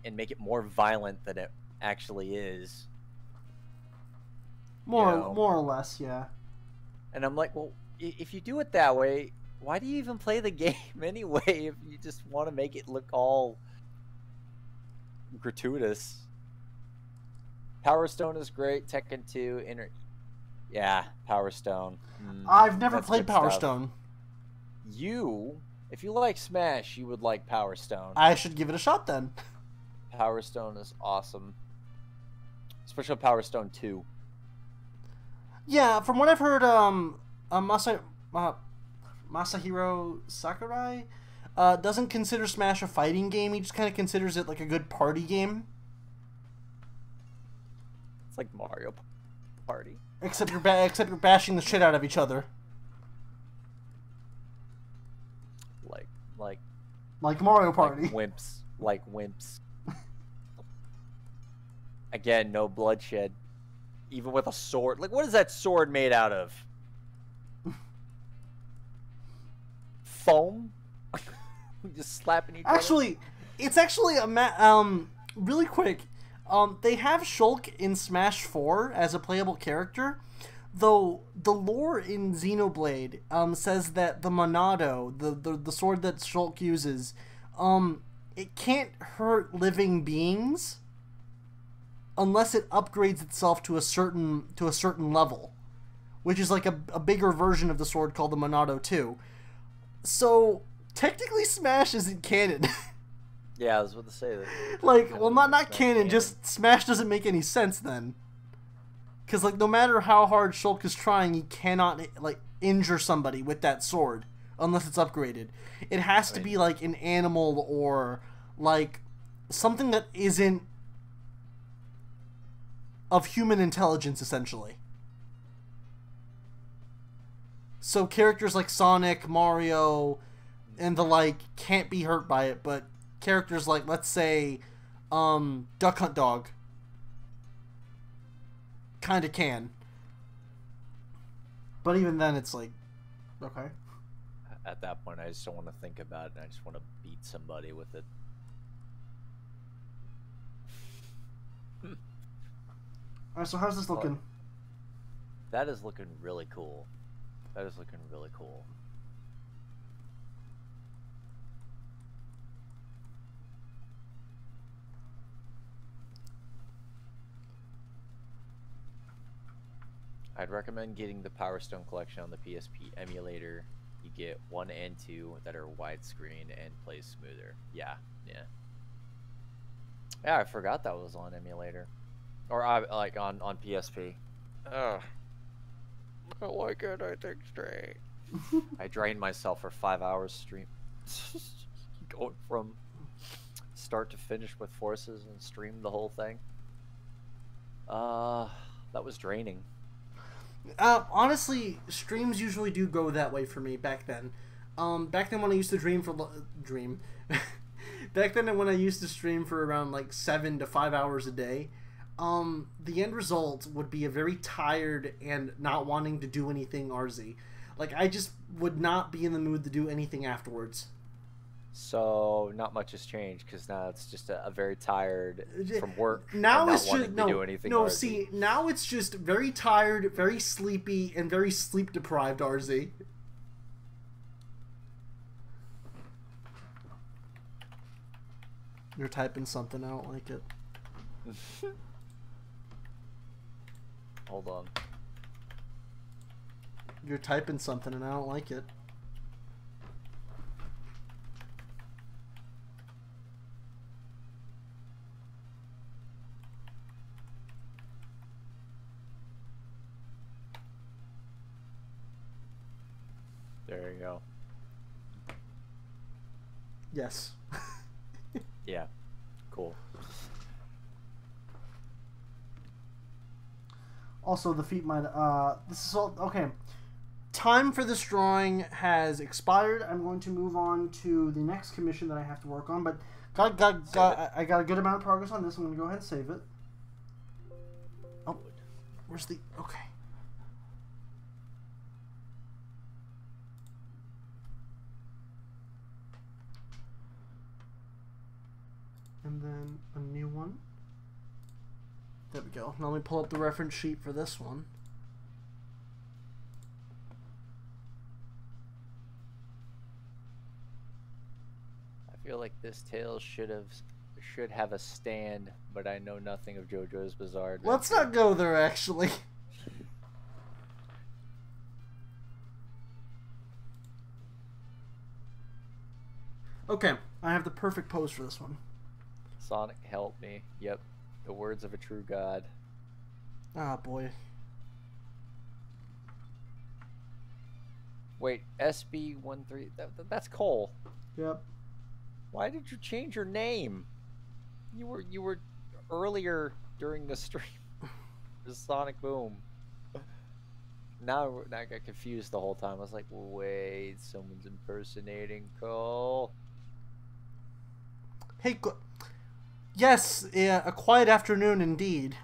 and make it more violent than it actually is. More or less, yeah. And I'm like, well, if you do it that way, why do you even play the game anyway if you just want to make it look all gratuitous? Power Stone is great. Tekken 2, yeah, Power Stone. I've never played Power Stone. If you like Smash, you would like Power Stone. I should give it a shot then. Power Stone is awesome. Especially Power Stone 2. Yeah, from what I've heard, Masahiro Sakurai doesn't consider Smash a fighting game. He just kind of considers it like a good party game. It's like Mario Party. Except you're bashing the shit out of each other. Like Mario Party. Like wimps. Again, no bloodshed. Even with a sword. Like, what is that sword made out of? Foam? Just slapping each other? It's actually really quick. They have Shulk in Smash 4 as a playable character, though the lore in Xenoblade says that the Monado, the sword that Shulk uses, it can't hurt living beings unless it upgrades itself to a certain level, which is like a bigger version of the sword called the Monado 2. So technically Smash isn't canon. Yeah, I was about to say that. Like, well, not canon, just Smash doesn't make any sense then. Because, like, no matter how hard Shulk is trying, he cannot, like, injure somebody with that sword unless it's upgraded. It has to be, like, an animal or, like, something that isn't of human intelligence, essentially. So characters like Sonic, Mario, and the like can't be hurt by it, but characters like, let's say, Duck Hunt Dog kind of can. But even then, it's like, okay. At that point, I just don't want to think about it, and I just want to beat somebody with it. Alright, so how's this looking? That is looking really cool. That is looking really cool. I'd recommend getting the Power Stone collection on the PSP emulator. You get 1 and 2 that are widescreen and plays smoother. Yeah. Yeah, I forgot that was on emulator. Or like on PSP. Ugh. Why can't I think straight? I drained myself for 5 hours stream. Going from start to finish with forces and streamed the whole thing. That was draining. Honestly, streams usually do go that way for me back then. Back then when I used to back then when I used to stream for around like 7 to 5 hours a day, the end result would be a very tired and not wanting to do anything RZ. Like, I just would not be in the mood to do anything afterwards. So not much has changed because now it's just a very tired from work. Now and it's not just wanting to do anything no. RZ. See, now it's just very tired, very sleepy, and very sleep deprived RZ. You're typing something. I don't like it. Hold on. You're typing something and I don't like it. There you go. Yes. Yeah. Cool. Also, the feet might. This is all okay. Time for this drawing has expired. I'm going to move on to the next commission that I have to work on. But I got a good amount of progress on this. I'm going to go ahead and save it. Oh, where's the okay? And then a new one. There we go. Now let me pull up the reference sheet for this one. I feel like this tale should have a stand, but I know nothing of JoJo's Bizarre Adventure. Let's not go there, actually. Okay, I have the perfect pose for this one. Sonic, help me. Yep, the words of a true god. Ah, boy. Wait, SB13. That's Cole. Yep. Why did you change your name? You were earlier during the stream. The Sonic Boom. Now I got confused the whole time. I was like, wait, someone's impersonating Cole. Hey, yes, yeah, a quiet afternoon indeed.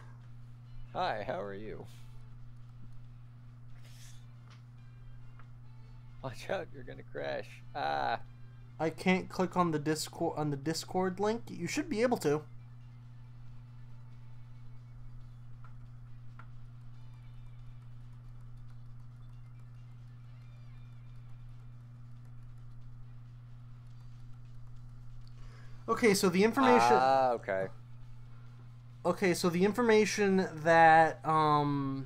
Hi, how are you? Watch out, you're gonna crash. Ah. I can't click on the Discord link. You should be able to. Okay, so the information. Ah, okay. Okay, so the information that I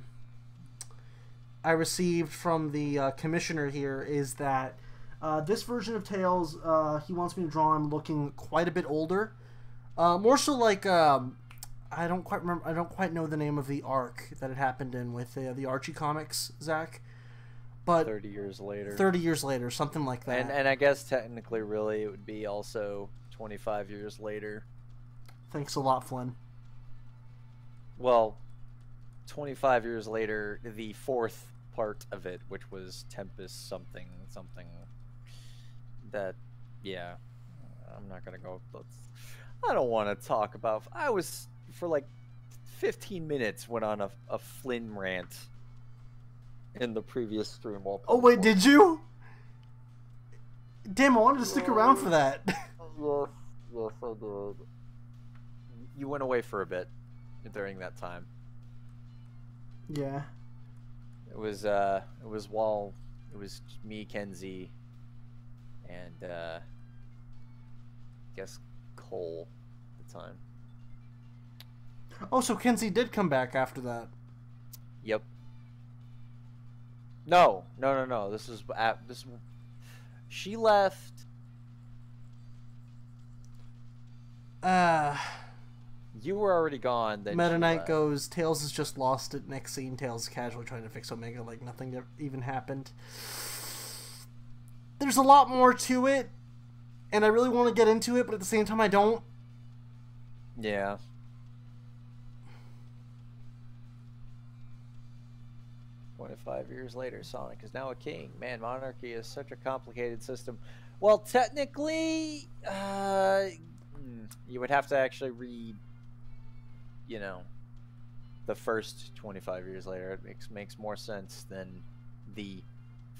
received from the commissioner here is that this version of Tails, he wants me to draw him looking quite a bit older. More so like I don't quite remember. I don't quite know the name of the arc that it happened in with the Archie comics, Zach. But 30 years later. 30 years later, something like that. And I guess technically, really, it would be also 25 years later. Thanks a lot, Flynn. Well, 25 years later, the fourth part of it, which was Tempest something. That, yeah, I'm not gonna go. I don't want to talk about. I was for like 15 minutes went on a Flynn rant in the previous stream. Oh wait, did you? Damn, I wanted to stick around for that. Yes, I did. You went away for a bit during that time. Yeah. It was me, Kenzie, and I guess Cole at the time. Oh, so Kenzie did come back after that. Yep. No. This she left. You were already gone. Then Meta Knight goes, Tails has just lost it. Next scene, Tails is casually trying to fix Omega like nothing even happened. There's a lot more to it, and I really want to get into it, but at the same time I don't. Yeah. "25 years later, Sonic is now a king. Man, monarchy is such a complicated system." Well, technically, you would have to actually read, the first 25 years later. It makes more sense than the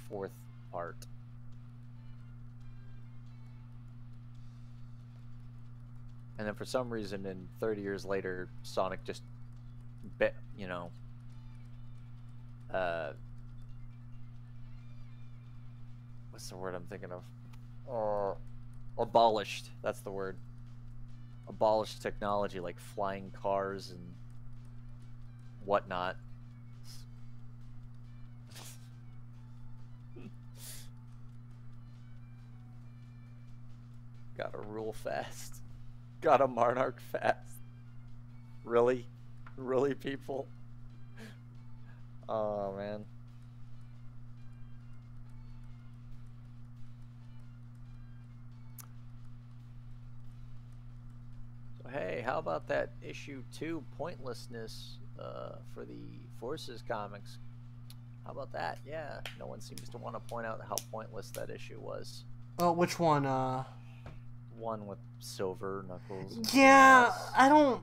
fourth part. And then for some reason, in 30 years later, Sonic just, what's the word I'm thinking of? Abolished. That's the word. abolish technology like flying cars and whatnot. Gotta rule fast. Gotta monarch fast. Really? Really, people? Oh, man. So, hey, how about that issue 2 pointlessness for the Forces comics? How about that? Yeah, no one seems to want to point out how pointless that issue was. Oh, which one? One with Silver, Knuckles. Yeah, I don't...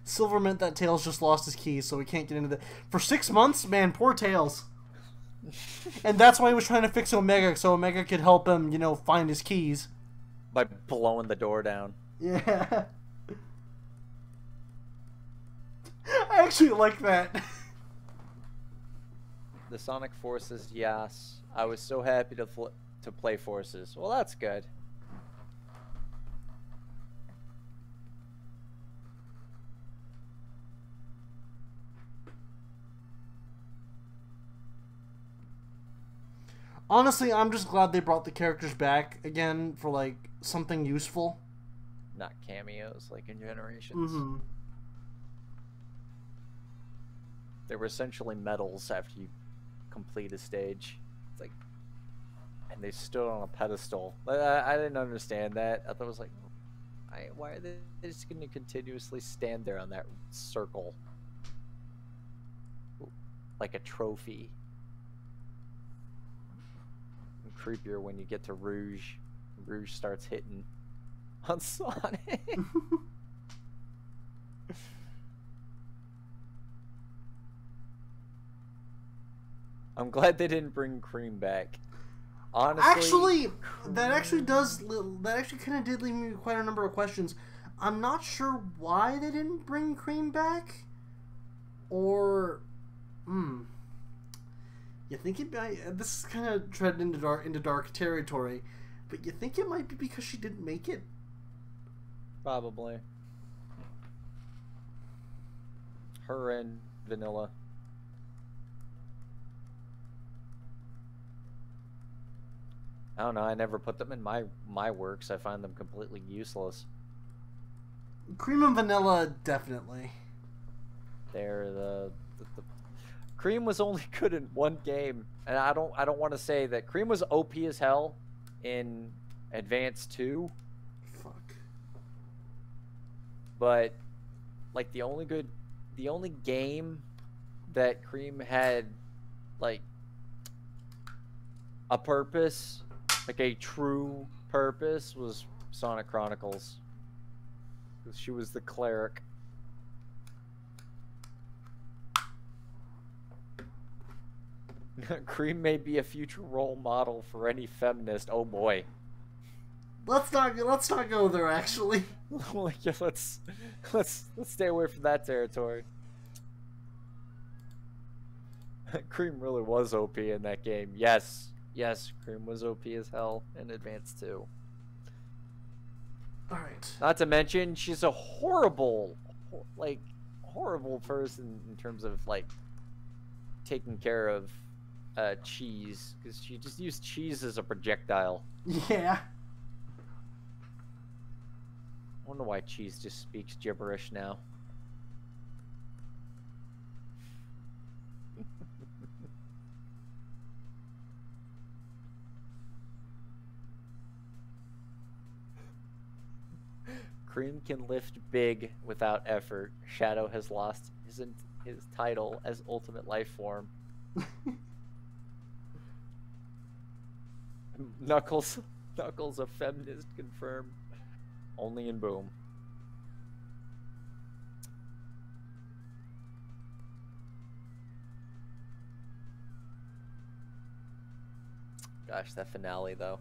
Silver meant that Tails just lost his keys, so we can't get into the... For 6 months? Man, poor Tails. And that's why he was trying to fix Omega, so Omega could help him, you know, find his keys. By blowing the door down. Yeah. I actually like that. The Sonic Forces, yes. I was so happy to play Forces. Well, that's good. Honestly, I'm just glad they brought the characters back again for, like, something useful. Not cameos like in Generations. Mm-hmm. They were essentially medals after you complete a stage. It's like, and they stood on a pedestal. I didn't understand that. I thought it was like, why are they just going to continuously stand there on that circle? Like a trophy. And creepier when you get to Rouge. Rouge starts hitting on Sonic. I'm glad they didn't bring Cream back. Honestly, that actually kind of did leave me with quite a number of questions. I'm not sure why they didn't bring Cream back, or, you think it might? This is kind of treading into dark territory, but you think it might be because she didn't make it? Probably. Her and Vanilla. I don't know, I never put them in my works. I find them completely useless. Cream and Vanilla, definitely. They're the Cream was only good in one game, and I don't want to say that Cream was OP as hell in Advance 2. Fuck. But like the only game that Cream had like a purpose, like a true purpose, was Sonic Chronicles. Because she was the cleric. Cream may be a future role model for any feminist. Oh boy. Let's not go there. Actually, Yeah, let's stay away from that territory. Cream really was OP in that game. Yes, Cream was OP as hell in Advance 2. all right. Not to mention, she's a horrible person in terms of like taking care of Cheese, because she just used Cheese as a projectile. Yeah. I wonder why Cheese just speaks gibberish now. Cream can lift big without effort. Shadow has lost his title as Ultimate Life Form. Knuckles a feminist confirmed. Only in Boom. Gosh, that finale though.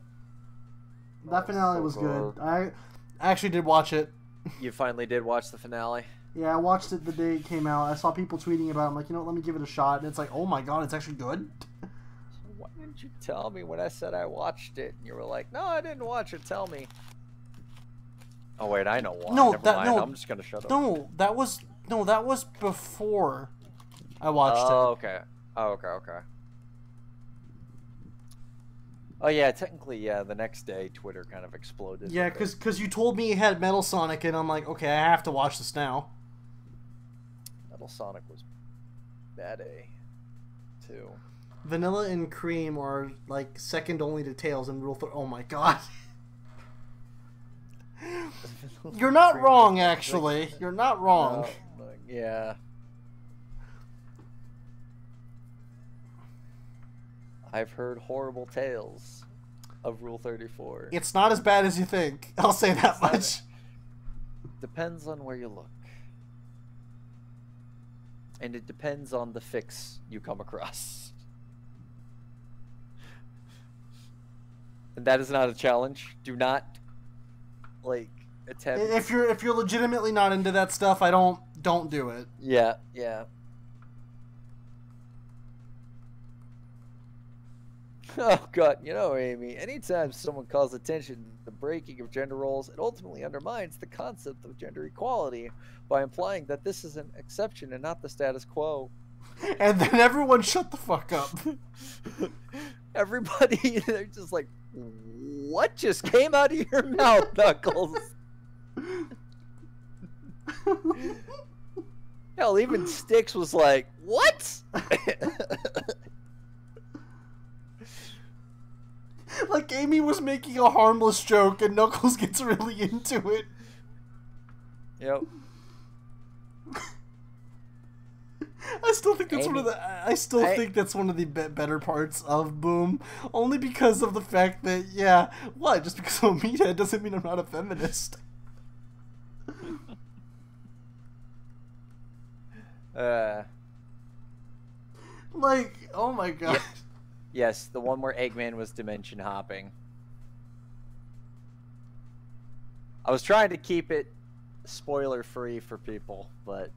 That finale was good. I actually did watch it. You finally did watch the finale? Yeah, I watched it the day it came out. I saw people tweeting about it. I'm like, you know what, let me give it a shot. And it's like, oh my god, it's actually good. didn't you tell me when I said I watched it? And you were like, no, I didn't watch it. Tell me. Oh wait, I know why. No, Never that mind. no. I'm just gonna shut up. No, that was before I watched it. Okay. Oh, okay. Oh yeah, technically, yeah. The next day, Twitter kind of exploded. Yeah, because you told me it had Metal Sonic, and I'm like, okay, I have to watch this now. Metal Sonic was bad A, too. Vanilla and Cream are like second only to Tails and Rule. Oh my god. You're not wrong, actually. You're not wrong. No, yeah. I've heard horrible tales of Rule 34. It's not as bad as you think. I'll say that much. Depends on where you look. And it depends on the fix you come across. And that is not a challenge. Do not attempt. If you're legitimately not into that stuff, don't do it. Yeah. Oh god, Amy, anytime someone calls attention to the breaking of gender roles, it ultimately undermines the concept of gender equality by implying that this is an exception and not the status quo. And then everyone shut the fuck up. Everybody, they're just like, what just came out of your mouth, Knuckles? Hell, even Styx was like, what? Like Amy was making a harmless joke and Knuckles gets really into it. Yep. I still think that's think that's one of the better parts of Boom, only because of the fact that just because I'm a meathead doesn't mean I'm not a feminist. Like, oh my god. Yep. Yes, the one where Eggman was dimension hopping. I was trying to keep it spoiler free for people, but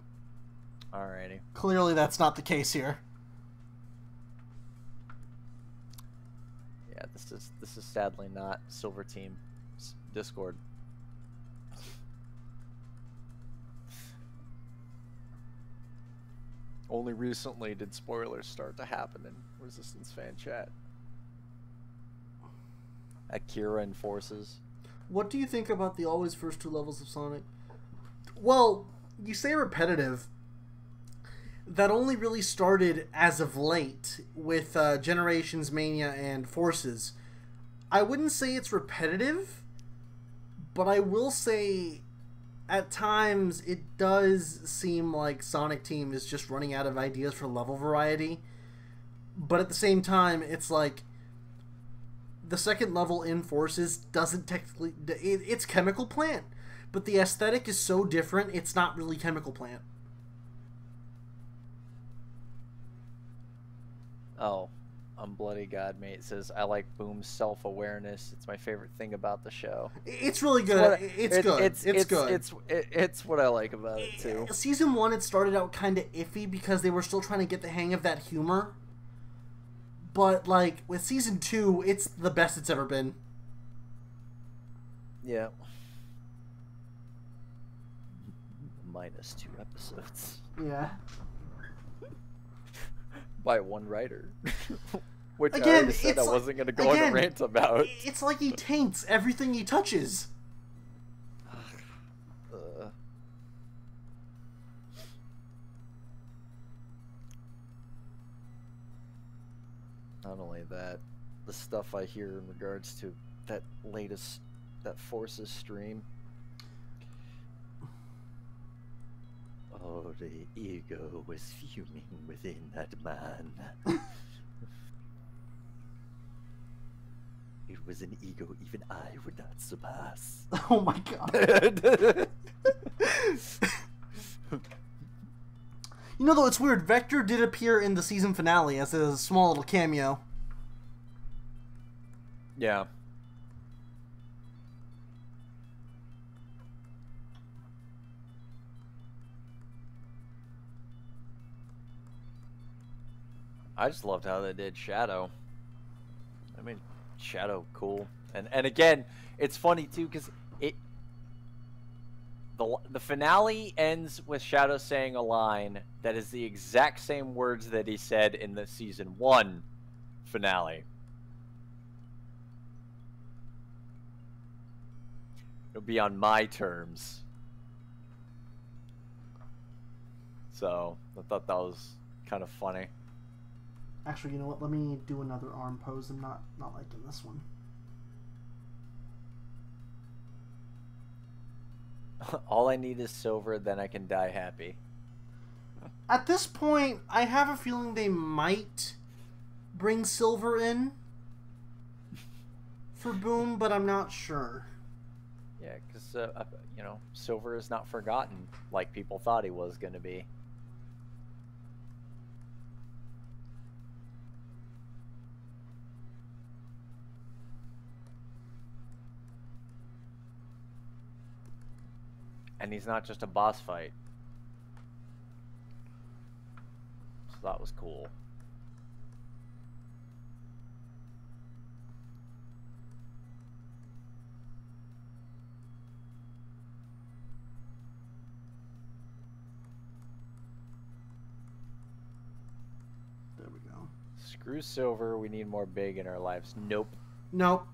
alrighty. Clearly that's not the case here. Yeah, this is sadly not Silver Team's Discord. Only recently did spoilers start to happen in Resistance fan chat. Akira and Forces. What do you think about the always first two levels of Sonic? Well, you say repetitive. That only really started as of late with Generations, Mania, and Forces. I wouldn't say it's repetitive, but I will say at times it does seem like Sonic Team is just running out of ideas for level variety. But at the same time, it's like the second level in Forces doesn't technically... It's Chemical Plant, but the aesthetic is so different, it's not really Chemical Plant. Oh, Bloody God Mate says, I like Boom's self-awareness. It's my favorite thing about the show. It's really good. It's good. It's good. It's what I like about it, too. Season 1, it started out kind of iffy because they were still trying to get the hang of that humor. But, like, with Season 2, it's the best it's ever been. Yeah. Minus 2 episodes. Yeah. By one writer. Which Again, I already said I wasn't going to go on a rant about. It's like he taints everything he touches. Not only that, the stuff I hear in regards to that Forces stream. Oh, the ego was fuming within that man. It was an ego even I would not surpass. Oh my god. You know, though, it's weird. Vector did appear in the season finale as a small little cameo. Yeah. I just loved how they did Shadow. I mean, Shadow, cool. And again, it's funny too because the finale ends with Shadow saying a line that is the exact same words that he said in the season 1 finale. It'll be on my terms. So I thought that was kind of funny. Actually, you know what? Let me do another arm pose. I'm not liking this one. All I need is silver, then I can die happy. At this point, I have a feeling they might bring silver in for Boom, but I'm not sure. Yeah, because, you know, silver is not forgotten like people thought he was going to be. And he's not just a boss fight. So that was cool. There we go. Screw silver, we need more big in our lives. Nope. Nope.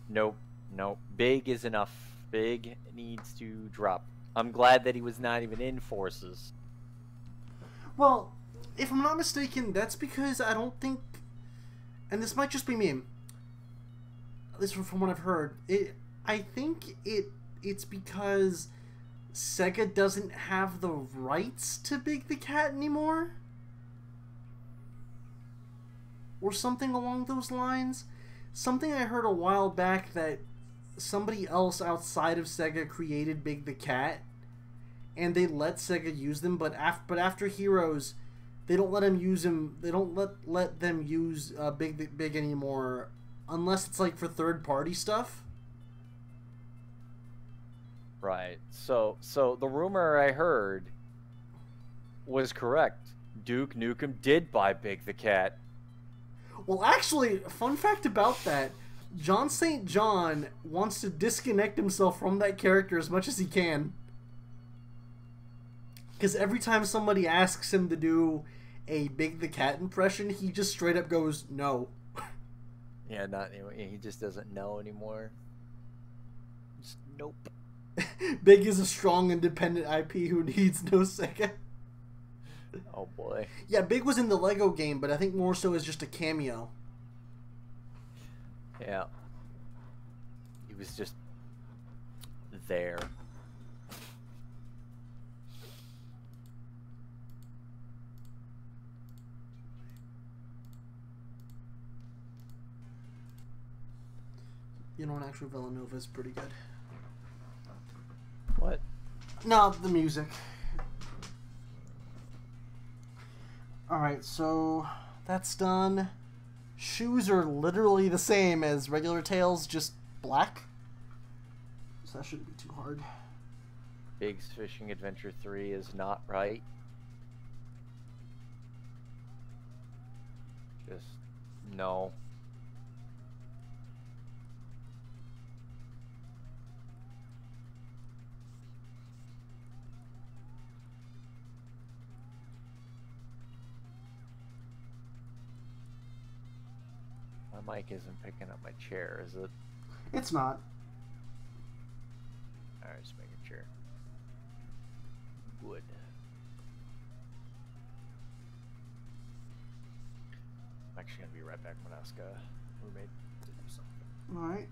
Nope. Nope. Big is enough. Big needs to drop. I'm glad that he was not even in Forces. Well, if I'm not mistaken, that's because I don't think, and this might just be me, at least from what I've heard, I think it's because Sega doesn't have the rights to Big the Cat anymore, or something along those lines. Something I heard a while back that somebody else outside of Sega created Big the Cat, and they let Sega use them, but after Heroes, they don't let them use him. They don't let them use Big anymore, unless it's like for third party stuff. Right. So the rumor I heard was correct. Duke Nukem did buy Big the Cat. Well, actually, fun fact about that, John St. John wants to disconnect himself from that character as much as he can. Because every time somebody asks him to do a Big the Cat impression, he just straight up goes, no. Yeah, not anymore. He just doesn't know anymore. Just nope. Big is a strong, independent IP who needs no Sega. Oh boy. Yeah, Big was in the Lego game, but I think more so as just a cameo. Yeah. He was just there. You know what, actually, Villanova is pretty good. What? No, the music. Alright, so that's done. Shoes are literally the same as regular Tails, just black. So that shouldn't be too hard. Big's Fishing Adventure 3 is not right. Just no. My mic isn't picking up my chair, is it? It's not. Alright, just making sure. Good. I'm actually gonna be right back when I ask a roommate to do something. Alright.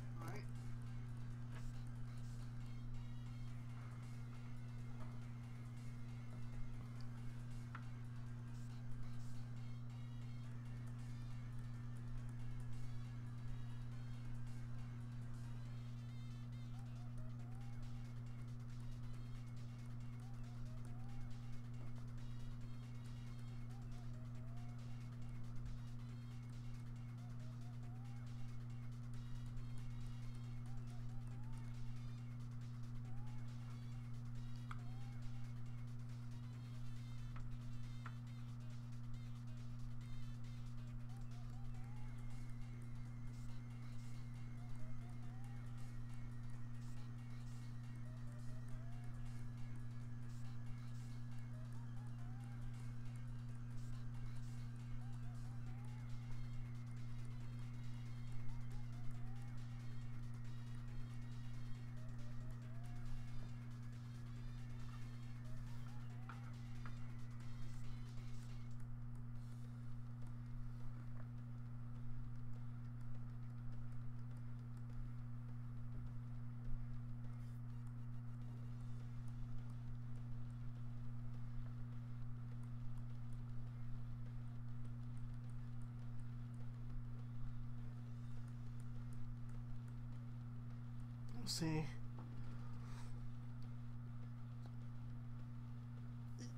see.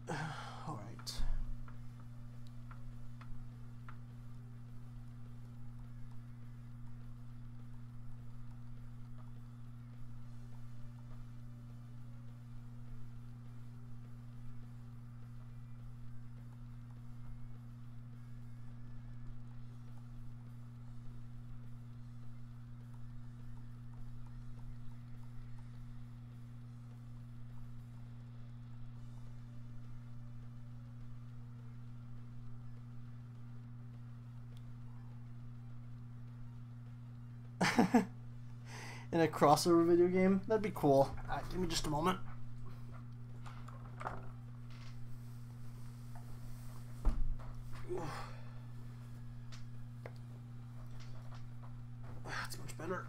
All right. In a crossover video game? That'd be cool. Alright, give me just a moment. That's much better.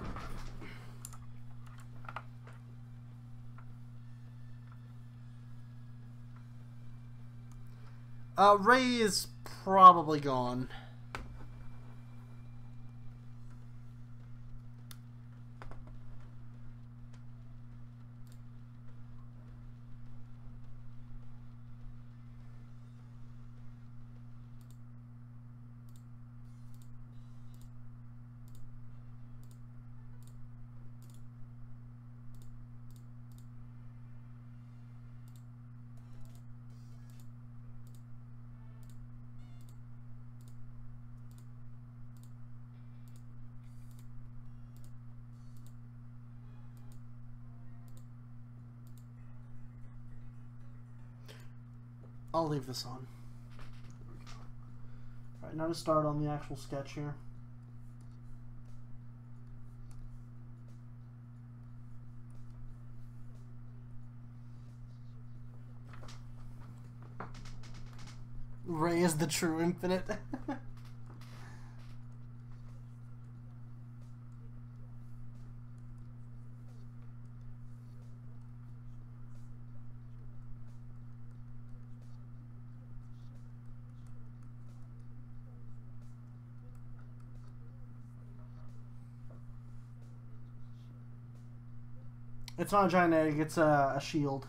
Ray is probably gone. I'll leave this on. Alright, now to start on the actual sketch here. Ray is the true infinite. It's not a giant egg, it's a shield.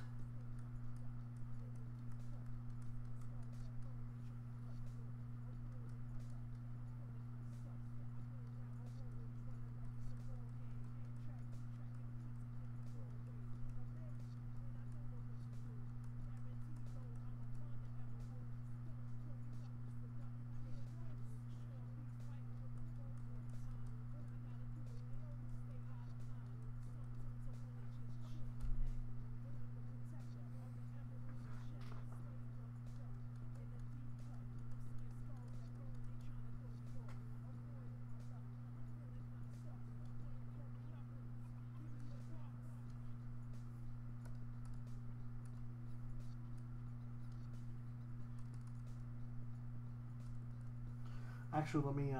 Actually, let me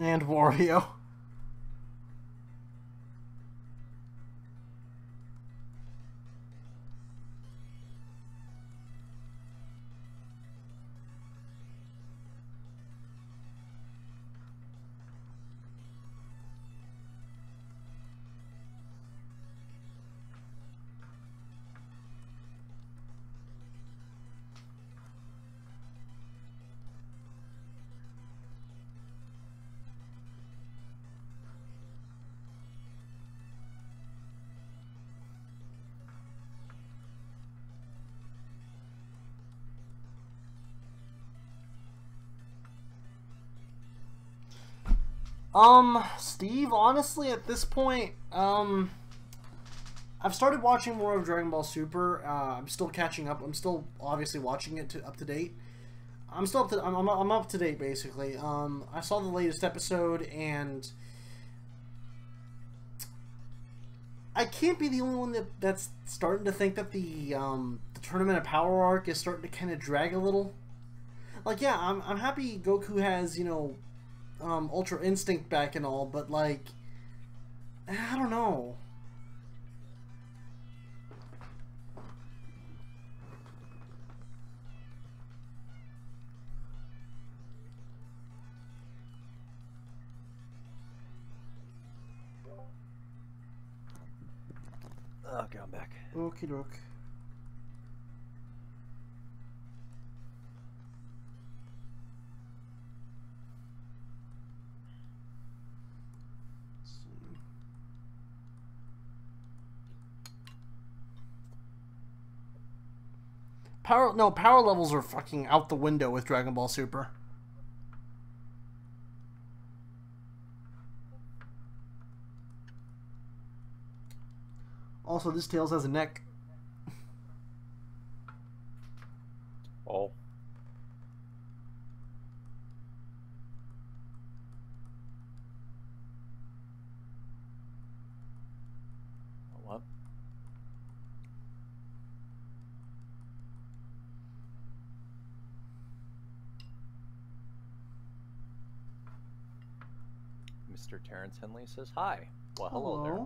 And Wario. Steve, honestly, at this point, I've started watching more of Dragon Ball Super. I'm still catching up. I'm still obviously watching it up to date. I'm still up to I'm up to date basically. I saw the latest episode, and I can't be the only one that's starting to think that the Tournament of Power arc is starting to kind of drag a little. Like, yeah, I'm happy Goku has, you know, Ultra Instinct back and all, but like, I don't know. Okay, I'm back. Okie doke. Power levels are fucking out the window with Dragon Ball Super. Also, this Tails has a neck. Oh. What? Mr. Terrence Henley says hi. Well, hello there.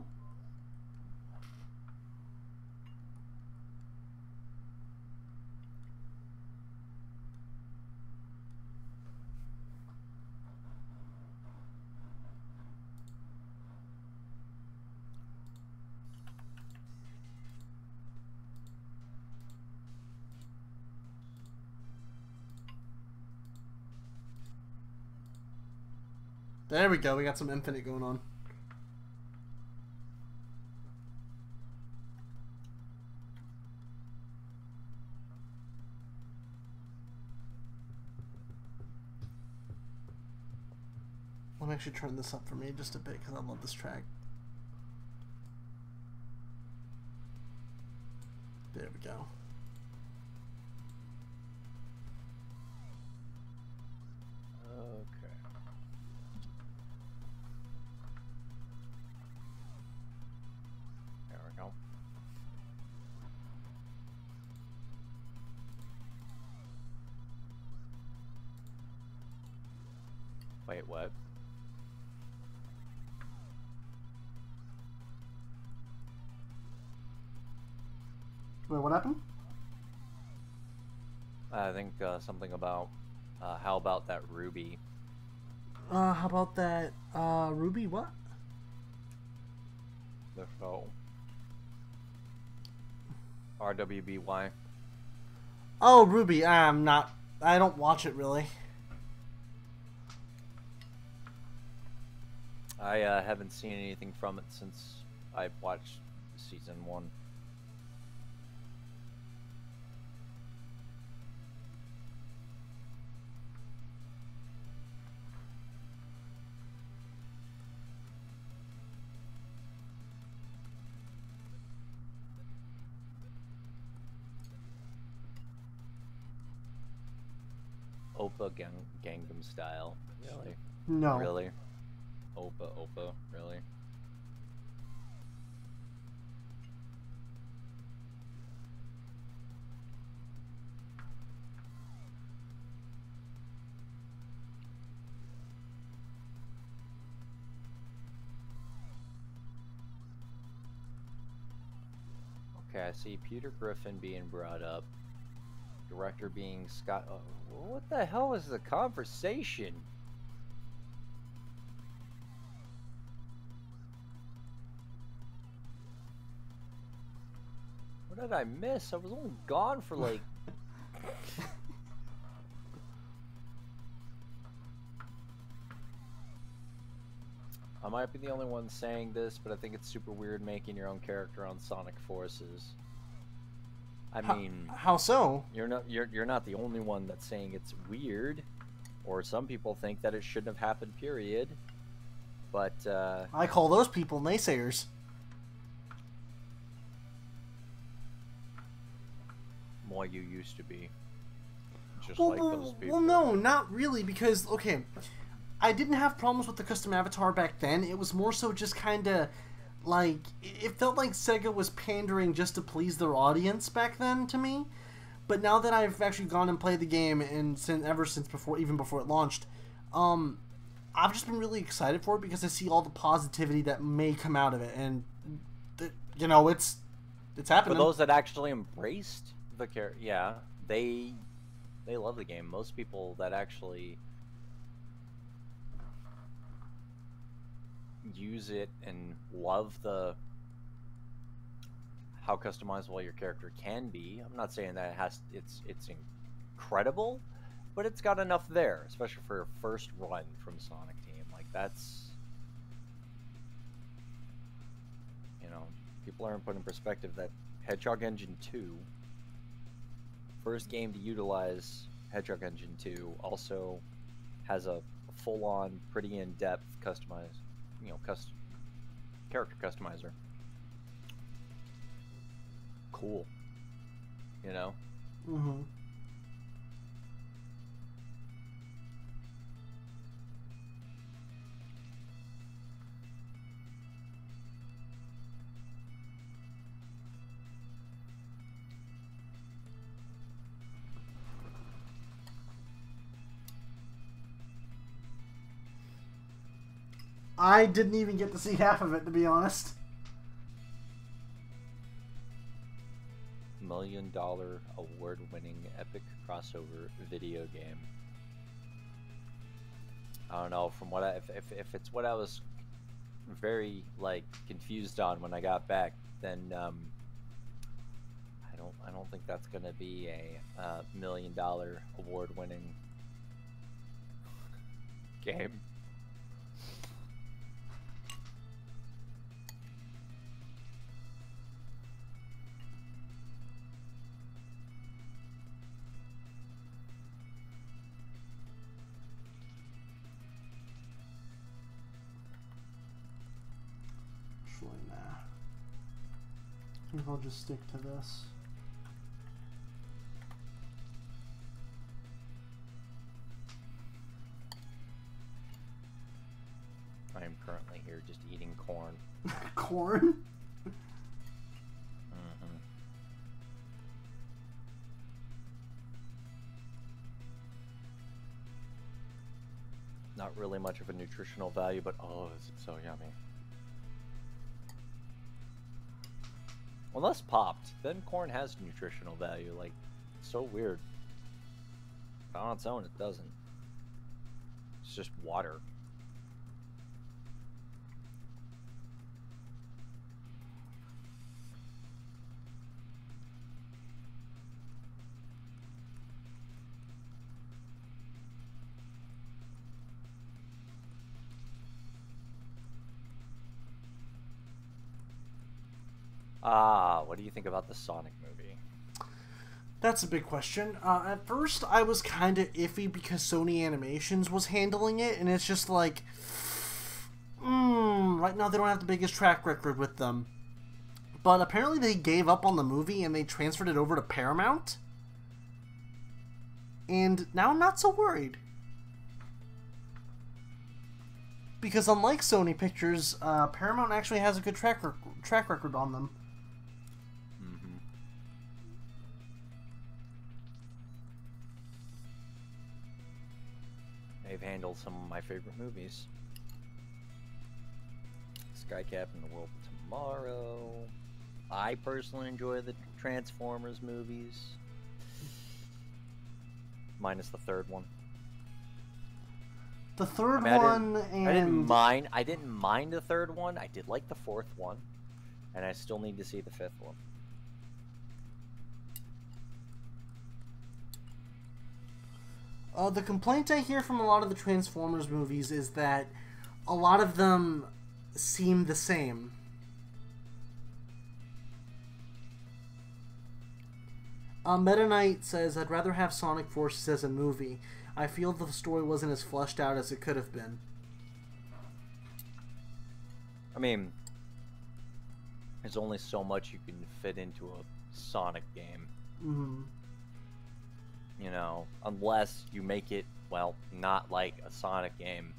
There we go. We got some Infinite going on. Let me actually turn this up for me just a bit because I love this track. There we go. Okay. There we go. Wait, what? Wait, what happened? I think something about how about that Ruby? How about that, Ruby what? The show. RWBY. Oh, Ruby. I don't watch it really. I haven't seen anything from it since I watched season 1. Oppa Gangnam Style. Really? No. Really? Oppa, really? Okay, I see Peter Griffin being brought up. Director being Scott. Oh, what the hell is the conversation? What did I miss? I was only gone for like. I might be the only one saying this, but I think it's super weird making your own character on Sonic Forces. I mean, how so? You're not the only one that's saying it's weird, or some people think that it shouldn't have happened. Period. But I call those people naysayers. Well, you used to be just like those people. Well, no, not really, because okay, I didn't have problems with the custom avatar back then. It was more so just kind of like it felt like Sega was pandering just to please their audience back then to me. But now that I've actually gone and played the game, and ever since before it launched, I've just been really excited for it because I see all the positivity that may come out of it, and you know, it's happening. For those that actually embraced the character, yeah, they love the game. Most people that actually use it and love how customizable your character can be. I'm not saying that it's incredible, but it's got enough there, especially for a first run from Sonic Team. Like, that's, you know, people aren't put in perspective that Hedgehog Engine 2, first game to utilize Hedgehog Engine 2, also has a full-on, pretty in-depth customized, you know, character customizer. Cool, you know. Mm-hmm. I didn't even get to see half of it, to be honest. $1 million award-winning epic crossover video game. I don't know, from what if it's what I was very like confused on when I got back, then I don't think that's gonna be a $1 million award-winning game. Nah. I think I'll just stick to this. I am currently here just eating corn. Corn? Mm-hmm. Not really much of a nutritional value, but oh, is it so yummy. Unless popped, then corn has nutritional value. Like, it's so weird. But on its own, it doesn't. It's just water. What do you think about the Sonic movie? That's a big question. At first, I was kind of iffy because Sony Animations was handling it, and it's just like, right now they don't have the biggest track record with them. But apparently they gave up on the movie and they transferred it over to Paramount. And now I'm not so worried. Because unlike Sony Pictures, Paramount actually has a good track record on them. They've handled some of my favorite movies. Skycap and the World of Tomorrow. I personally enjoy the Transformers movies, minus the third one. The third I mean, one, and I didn't mind the third one. I did like the fourth one, and I still need to see the fifth one. The complaint I hear from a lot of the Transformers movies is that a lot of them seem the same. Meta Knight says, I'd rather have Sonic Forces as a movie. I feel the story wasn't as fleshed out as it could have been. I mean, there's only so much you can fit into a Sonic game. Mm-hmm. You know, unless you make it, well, not like a Sonic game.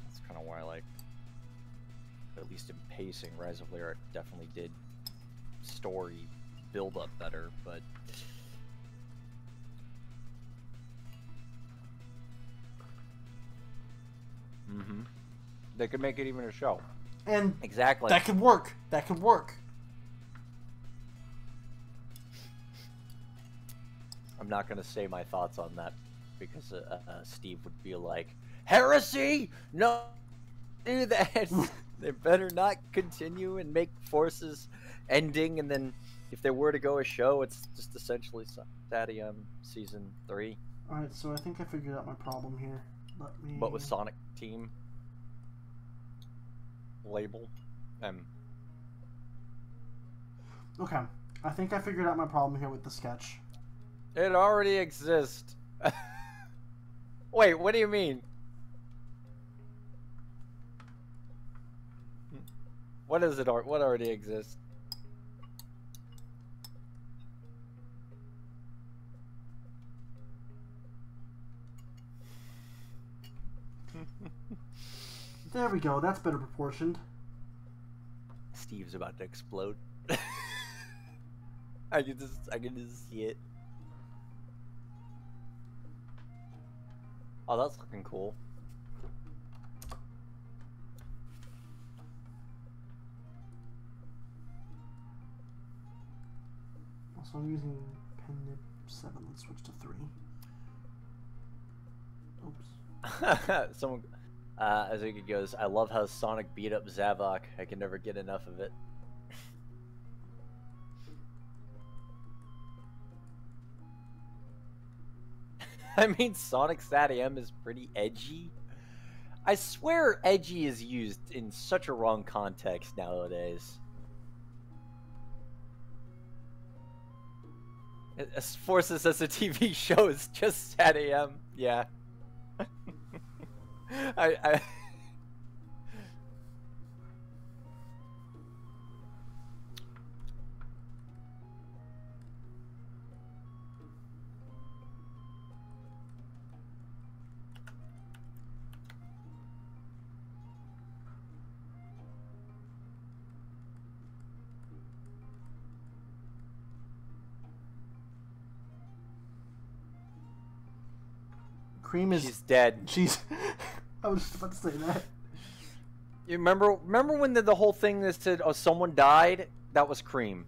That's kind of why I like, at least in pacing, Rise of Lyric definitely did story build up better, but they could make it even a show. And exactly. That could work. That could work. I'm not going to say my thoughts on that because Steve would be like, heresy! No, do that. They better not continue and make Forces ending, and then if there were to go a show, it's just essentially Stadium Season 3. Alright, so I think I figured out my problem here. Let me... But with Sonic Team label. Okay, I think I figured out my problem here with the sketch. It already exists. Wait, what do you mean? What is it? What already exists? There we go. That's better proportioned. Steve's about to explode. I can just see it. Oh, that's looking cool. Also, I'm using pen nib 7. Let's switch to 3. Oops. Someone, Azuki goes, I love how Sonic beat up Zavok. I can never get enough of it. I mean, Sonic Stadium is pretty edgy. I swear edgy is used in such a wrong context nowadays. As Forces as a TV show is just Stadium. Yeah. I Cream is... She's dead. She's... I was just about to say that. You remember when the whole thing that said, oh, someone died? That was Cream.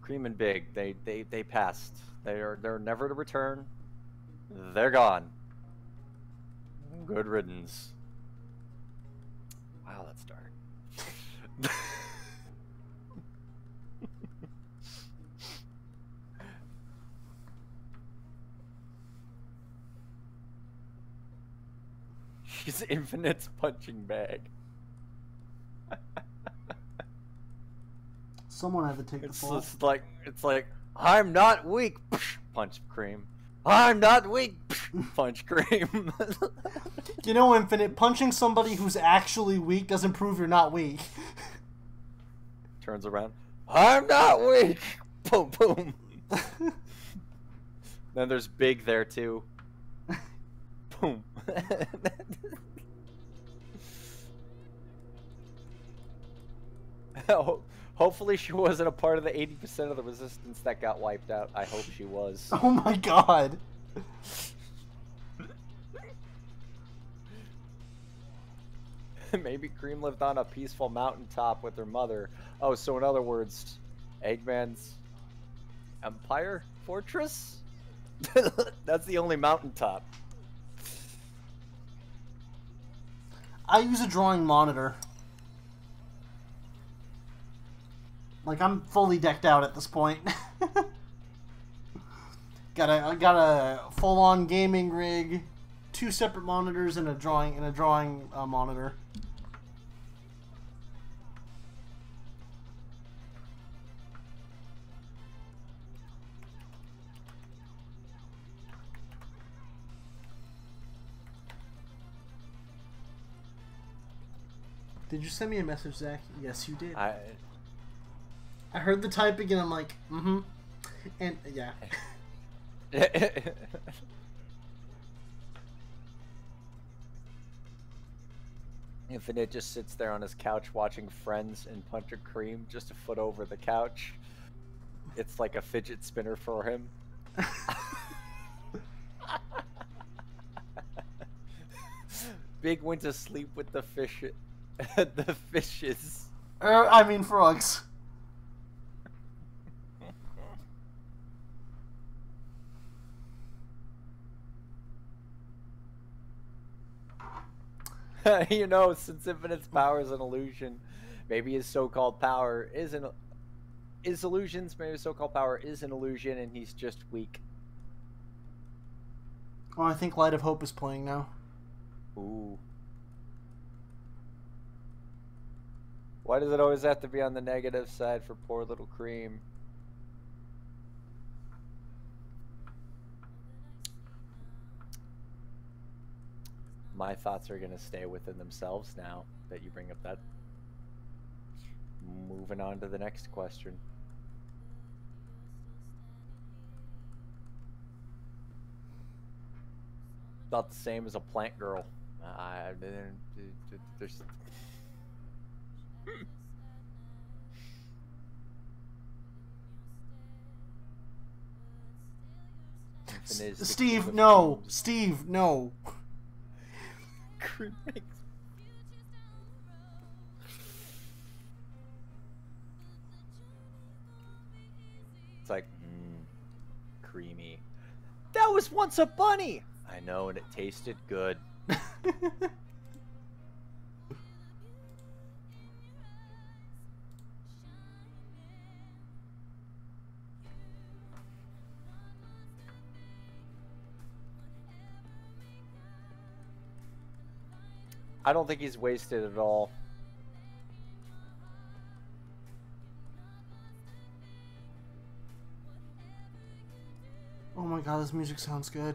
Cream and Big. They passed. They're never to return. They're gone. Good riddance. Wow, that's dark. She's Infinite's punching bag. Someone had to take the fall. It's like I'm not weak. Punch Cream. I'm not weak. Punch Cream. You know, Infinite, punching somebody who's actually weak doesn't prove you're not weak. Turns around. I'm not weak. Boom, boom. Then there's Big there too. Boom. Hopefully she wasn't a part of the 80% of the resistance that got wiped out. I hope she was. Oh my god. Maybe Cream lived on a peaceful mountaintop with her mother. Oh, so in other words, Eggman's Empire Fortress? That's the only mountaintop. I use a drawing monitor. Like, I'm fully decked out at this point. I got a full-on gaming rig, 2 separate monitors, and a drawing monitor. Did you send me a message, Zach? Yes, you did. I heard the typing and I'm like, mm-hmm. And, yeah. Infinite just sits there on his couch watching Friends and Punch and Cream just a foot over the couch. It's like a fidget spinner for him. Big went to sleep with the fish. The fishes. I mean frogs. You know, since Infinite's power is an illusion, maybe his so-called power is illusions. Maybe his so-called power is an illusion, and he's just weak. Oh, I think Light of Hope is playing now. Ooh. Why does it always have to be on the negative side for poor little Cream? My thoughts are going to stay within themselves now that you bring up that. Moving on to the next question. About the same as a plant girl. There's... Steve, no! Steve, no! It's like, creamy. That was once a bunny! I know, and it tasted good. I don't think he's wasted at all. Oh my god, this music sounds good.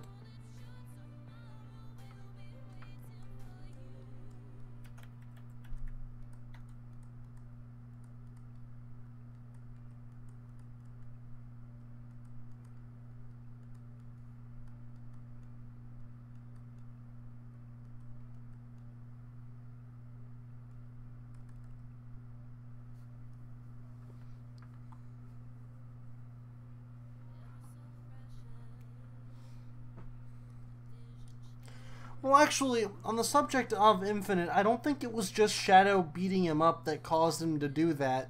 Well, actually, on the subject of Infinite, I don't think it was just Shadow beating him up that caused him to do that.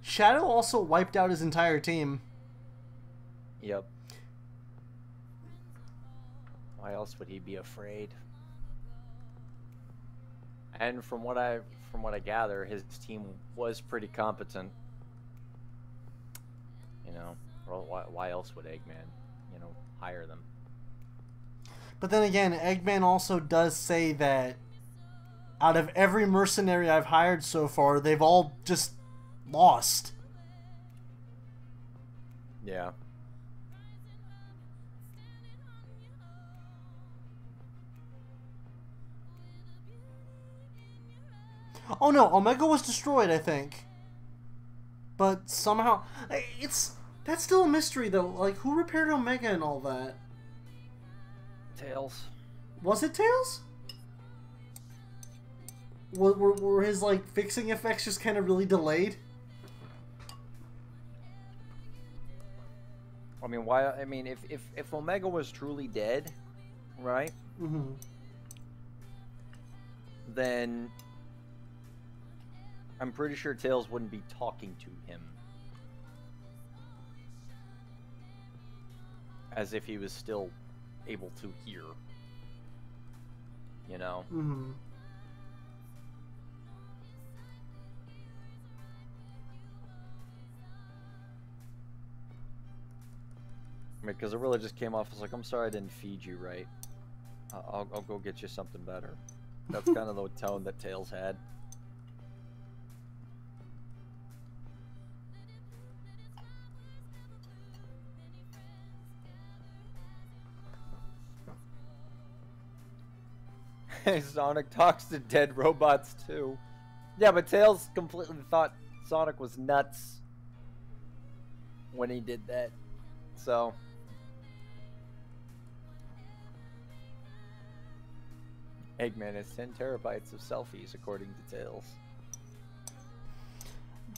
Shadow also wiped out his entire team. Yep. Why else would he be afraid? And from what I gather, his team was pretty competent. You know, well, why else would Eggman, hire them? But then again, Eggman also does say that out of every mercenary I've hired so far, they've all just lost. Yeah. Oh no, Omega was destroyed, I think. But somehow... That's still a mystery, though. Like, who repaired Omega and all that? Tails. Was it Tails? Were his, like, fixing effects just kind of really delayed? I mean, why? I mean, if Omega was truly dead, right? Mm-hmm. Then I'm pretty sure Tails wouldn't be talking to him. As if he was still able to hear. You know? Mm-hmm. Because it really just came off as like, I'm sorry I didn't feed you right. I'll go get you something better. That's kind of the tone that Tails had. Sonic talks to dead robots too. Yeah, but Tails completely thought Sonic was nuts when he did that. So Eggman has 10 terabytes of selfies, according to Tails.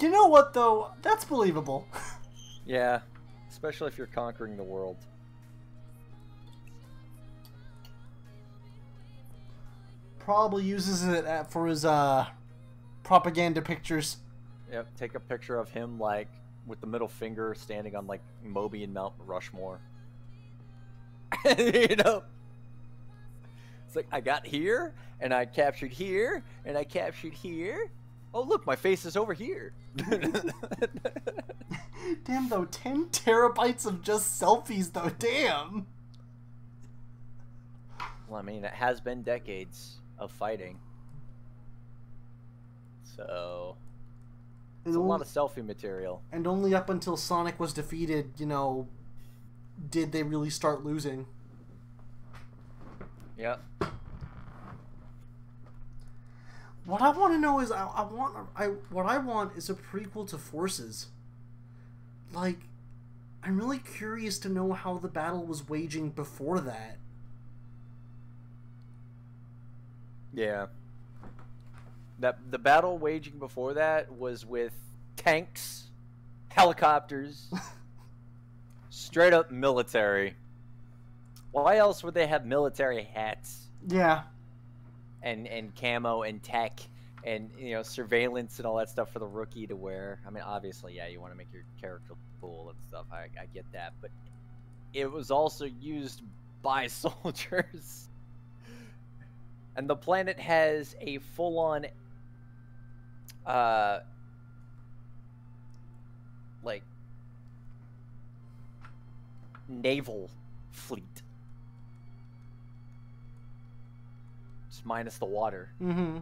You know what, though? That's believable. Yeah, especially if you're conquering the world. Probably uses it for his propaganda pictures. Yep, take a picture of him, like, with the middle finger standing on, like, Moby and Mount Rushmore. You know? It's like, I got here, and I captured here, and I captured here. Oh, look, my face is over here. Damn, though, 10 terabytes of just selfies, though, damn. Well, I mean, it has been decades of fighting. So, it's a lot of selfie material. And only up until Sonic was defeated, you know, did they really start losing. Yep. What I want to know is, what I want is a prequel to Forces. Like, I'm really curious to know how the battle was waging before that. Yeah. The battle waging before that was with tanks, helicopters, straight up military. Why else would they have military hats? Yeah. And camo and tech and, you know, surveillance and all that stuff for the rookie to wear. I mean, obviously, yeah, you want to make your character cool and stuff. I get that, but it was also used by soldiers. And the planet has a full-on, like, naval fleet. Just minus the water. Mm-hmm.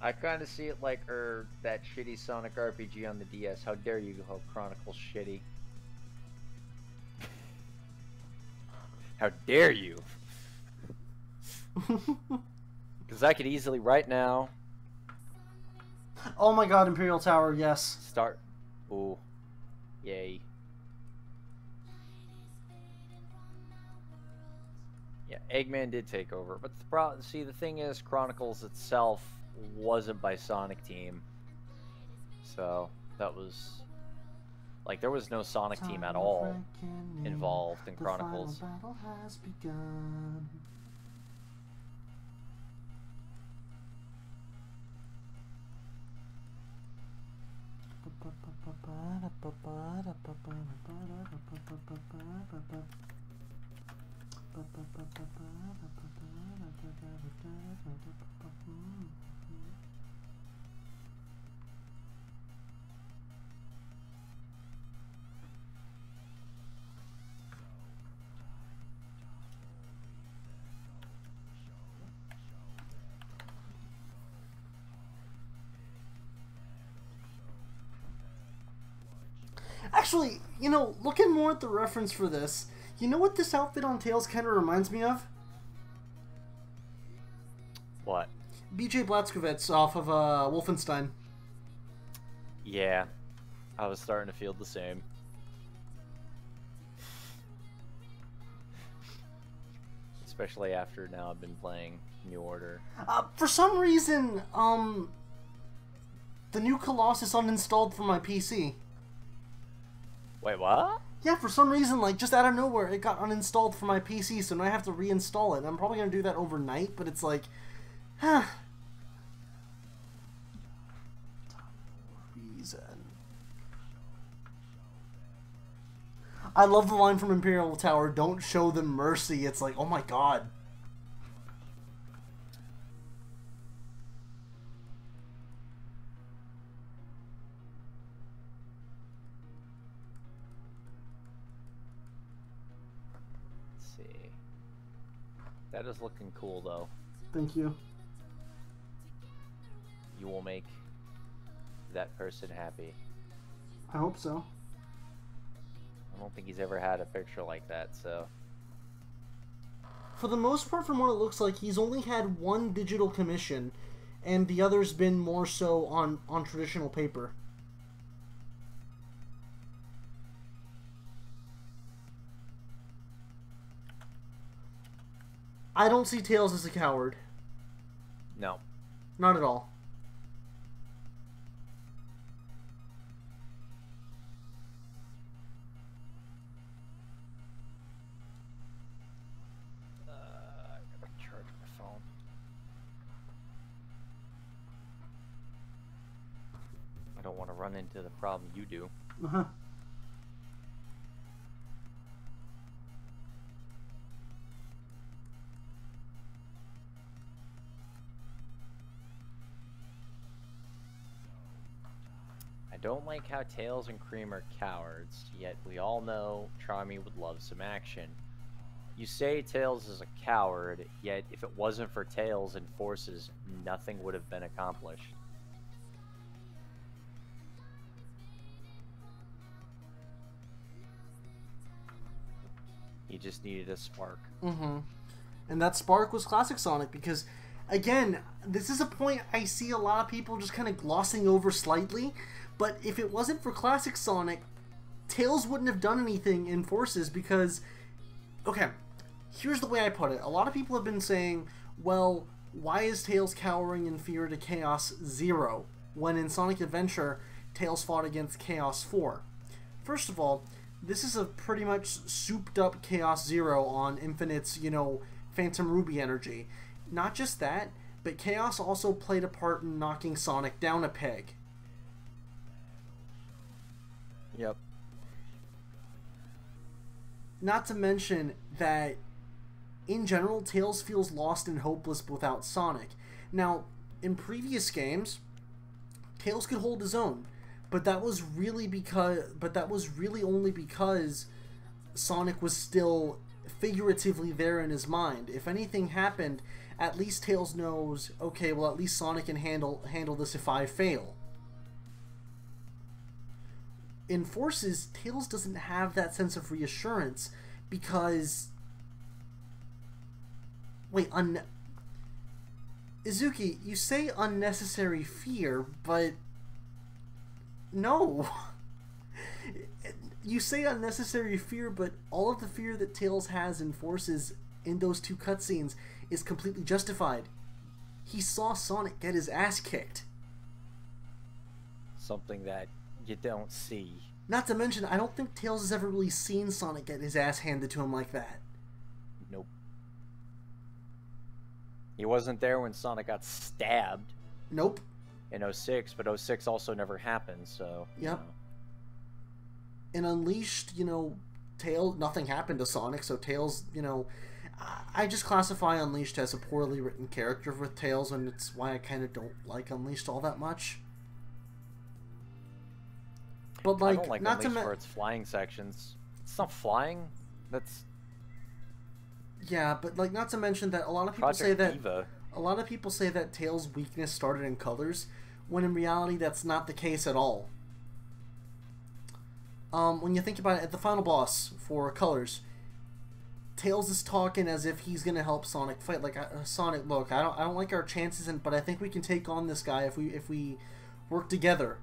I kind of see it like that shitty Sonic RPG on the DS. How dare you call Chronicles shitty? How dare you? Because I could easily right now. Oh my god, Imperial Tower, yes. Start. Ooh. Yay. Yeah, Eggman did take over. But see, the thing is, Chronicles itself wasn't by Sonic Team. So, that was... Like, there was no Sonic Team at all involved in Chronicles. The final battle has begun. Actually, you know, looking more at the reference for this, you know what this outfit on Tails kind of reminds me of? What? BJ Blazkowicz off of Wolfenstein. Yeah. I was starting to feel the same. Especially after now I've been playing New Order. For some reason, the new Colossus uninstalled from my PC. Wait, what? Yeah, for some reason, like, just out of nowhere, it got uninstalled from my PC, so now I have to reinstall it. I'm probably going to do that overnight, but it's like, huh. Reason. I love the line from Imperial Tower, "Don't show them mercy." It's like, oh my god. That is looking cool, though. Thank you. You will make that person happy. I hope so. I don't think he's ever had a picture like that, so... For the most part, from what it looks like, he's only had one digital commission, and the other's been more so on traditional paper. I don't see Tails as a coward. No. Not at all. I gotta charge my phone. I don't want to run into the problem you do. Uh-huh. I don't like how Tails and Cream are cowards, yet we all know Charmy would love some action. You say Tails is a coward, yet if it wasn't for Tails and Forces, nothing would have been accomplished. He just needed a spark. Mm-hmm. And that spark was Classic Sonic, because, again, this is a point I see a lot of people just kind of glossing over slightly, but if it wasn't for Classic Sonic, Tails wouldn't have done anything in Forces, because, okay, here's the way I put it. A lot of people have been saying, well, why is Tails cowering in fear to Chaos 0, when in Sonic Adventure, Tails fought against Chaos 4? First of all, this is a pretty much souped up Chaos 0 on Infinite's, Phantom Ruby energy. Not just that, but Chaos also played a part in knocking Sonic down a peg. Yep. Not to mention that, in general, Tails feels lost and hopeless without Sonic. Now, in previous games, Tails could hold his own, but that was really only because Sonic was still figuratively there in his mind. If anything happened, at least Tails knows, okay, well, at least Sonic can handle this if I fail. In Forces, Tails doesn't have that sense of reassurance because... Wait, Izuki, you say unnecessary fear, but... No! You say unnecessary fear, but all of the fear that Tails has in Forces in those two cutscenes is completely justified. He saw Sonic get his ass kicked. Something that you don't see. Not to mention, I don't think Tails has ever really seen Sonic get his ass handed to him like that. Nope. He wasn't there when Sonic got stabbed. Nope. In 06, but 06 also never happened, so... Yep. In Unleashed, Tails, nothing happened to Sonic, so Tails, I just classify Unleashed as a poorly written character with Tails, and it's why I kind of don't like Unleashed all that much. But, I don't like Unleashed for its flying sections. It's not flying. That's... Yeah, but, not to mention that a lot of people say that... A lot of people say that Tails' weakness started in Colors, when in reality that's not the case at all. When you think about it, at the final boss for Colors, Tails is talking as if he's gonna help Sonic fight. Like, Sonic, look, I don't like our chances, but I think we can take on this guy if we work together.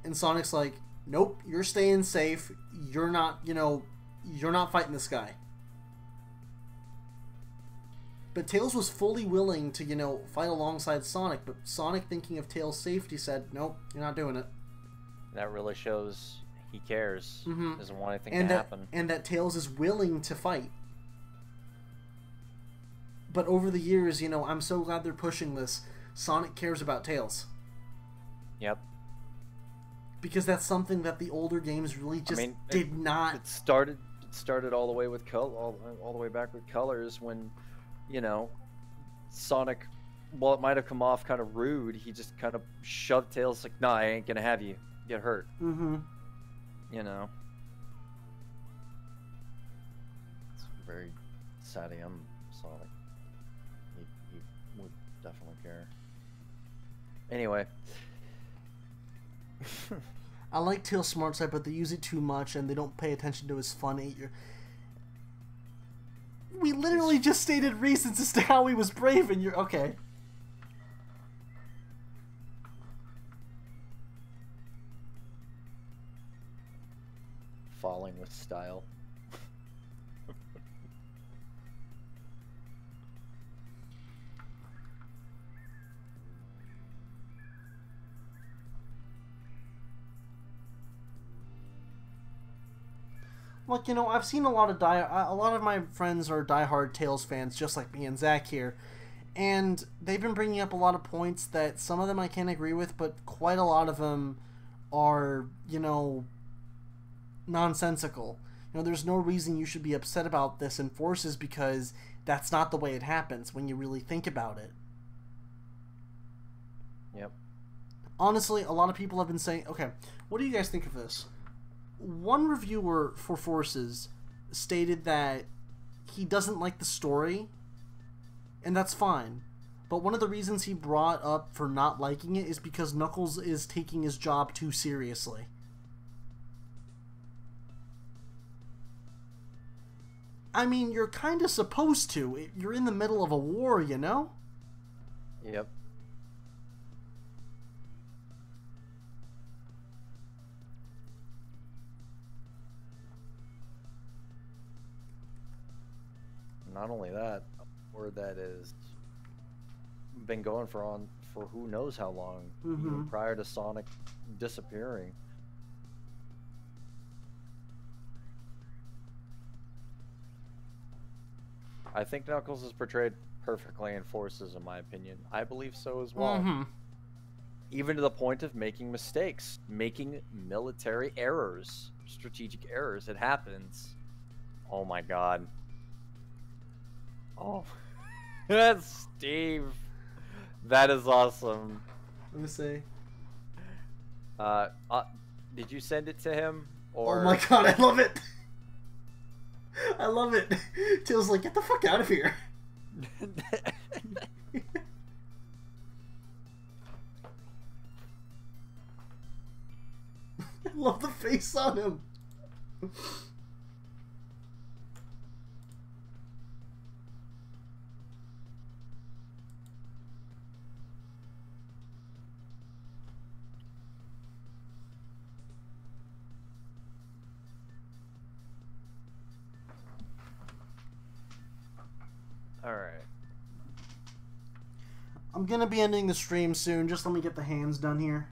And Sonic's like, nope, you're staying safe. You're not, you're not fighting this guy. But Tails was fully willing to, fight alongside Sonic, but Sonic, thinking of Tails' safety, said, nope, you're not doing it. That really shows he cares. Mm-hmm. Doesn't want anything to happen. And that Tails is willing to fight. But over the years, I'm so glad they're pushing this. Sonic cares about Tails. Yep. Because that's something that the older games really just did not. It started all the way with all the way back with Colors when, Sonic, while it might have come off kind of rude, he just kind of shoved Tails like, "Nah, I ain't gonna have you get hurt." Mm-hmm. It's very sad I am Sonic. He would definitely care. Anyway. I like Tails' smart side, but they use it too much and they don't pay attention to his fun 8-year. We literally just stated reasons as to how he was brave and you're okay. Falling with style. Look, I've seen a lot of my friends are diehard Tails fans, just like me and Zach here, and they've been bringing up a lot of points that some of them I can't agree with, but quite a lot of them are, nonsensical. There's no reason you should be upset about this in Forces because that's not the way it happens when you really think about it. Yep. Honestly, a lot of people have been saying, okay, what do you guys think of this? One reviewer for Forces stated that he doesn't like the story, and that's fine. But one of the reasons he brought up for not liking it is because Knuckles is taking his job too seriously. I mean, you're kind of supposed to. You're in the middle of a war, Yep. Not only that, a war that has been going for who knows how long, even prior to Sonic disappearing. I think Knuckles is portrayed perfectly in Forces, in my opinion. I believe so as well. Even to the point of making mistakes, making military errors, strategic errors. It happens. Oh my god. Oh, that's Steve. That is awesome. Let me see. Did you send it to him? Or... Oh my god, I love it. I love it. Tails like, get the fuck out of here. I love the face on him. Alright. I'm gonna be ending the stream soon. Just let me get the hands done here.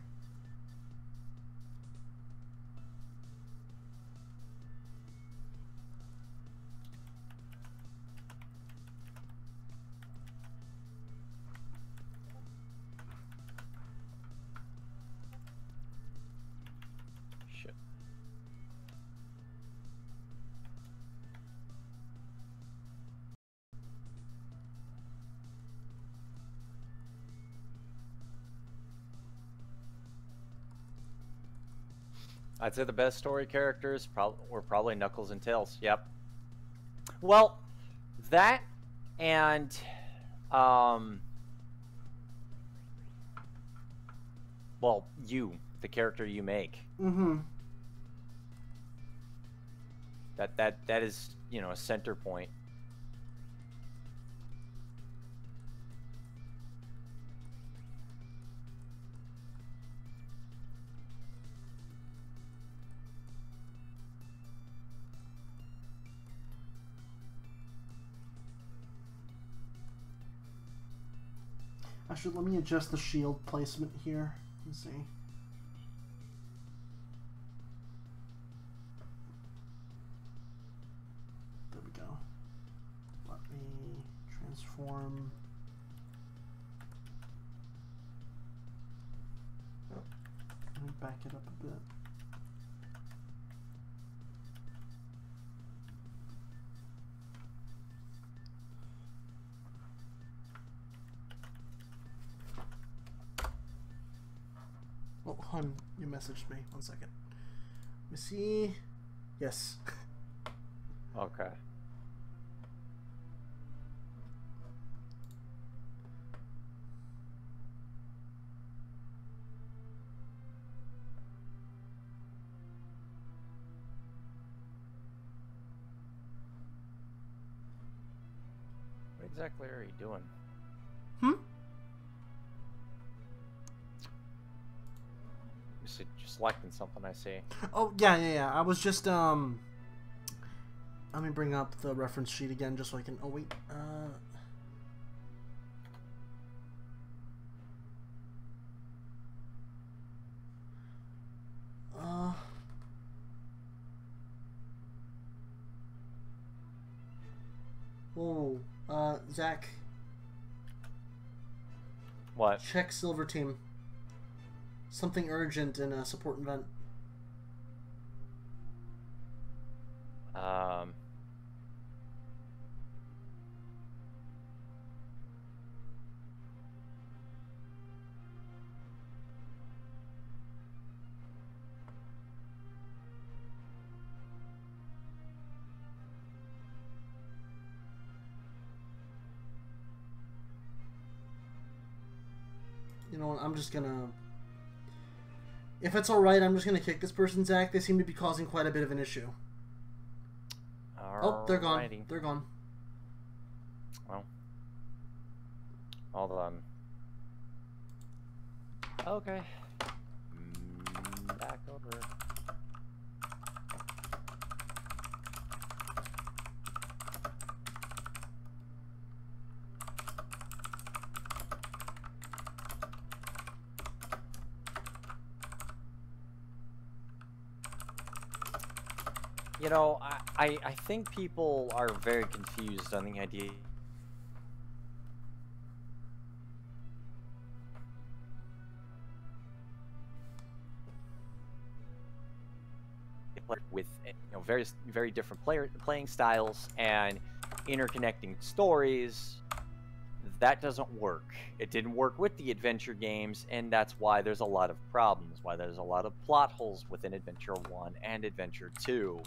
Shit. I'd say the best story characters were probably Knuckles and Tails. Yep. Well, that and well, the character you make. That is, a center point. Actually, let me adjust the shield placement here. Let's see. There we go. Let me transform. Let me back it up a bit. Oh, hon, you messaged me. 1 second. Let me see. Yes. Okay. What exactly are you doing? Hmm? You're just selecting something, I see. Oh, yeah. I was just, let me bring up the reference sheet again just so I can, oh, wait, whoa, Zach. What? Check Silver Team. Something urgent in a support event. You know what, I'm just gonna... If it's alright, I'm just gonna kick this person, Zach. They seem to be causing quite a bit of an issue. Oh, they're gone. Alrighty. They're gone. Well, hold on. Okay. Back over. You know, I think people are very confused on the idea with very different playing styles and interconnecting stories. That doesn't work. It didn't work with the adventure games, and that's why there's a lot of problems, why there's a lot of plot holes within Adventure 1 and Adventure 2.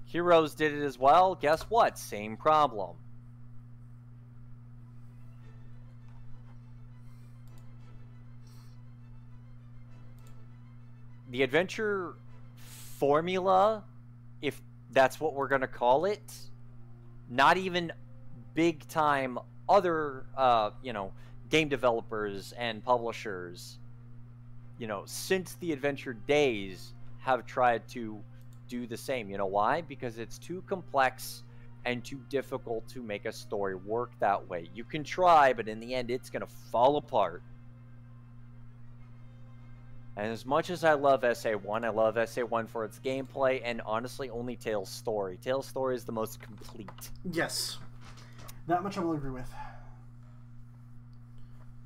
Heroes did it as well. Guess what? Same problem. The adventure formula, if that's what we're going to call it, not even big time other game developers and publishers, since the adventure days have tried to do the same. You know why? Because it's too complex and too difficult to make a story work that way. You can try, but in the end it's going to fall apart. And as much as I love SA1, I love SA1 for its gameplay and honestly only Tales' story. Tales' story is the most complete. Yes. That much I will agree with.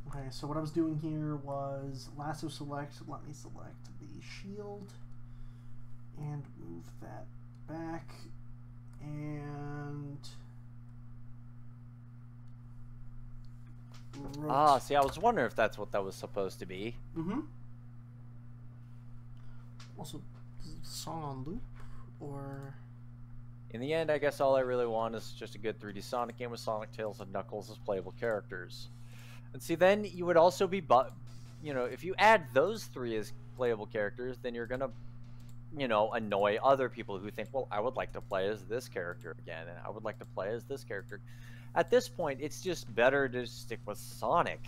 Okay, so what I was doing here was lasso select. Let me select the shield and move that back. And... see, I was wondering if that's what that was supposed to be. Mm-hmm. Also, is the song on loop? Or... In the end, I guess all I really want is just a good 3D Sonic game with Sonic, Tails, and Knuckles as playable characters. And see, then you would also be, if you add those three as playable characters, then you're gonna, annoy other people who think, well, I would like to play as this character again, and I would like to play as this character. At this point, it's just better to stick with Sonic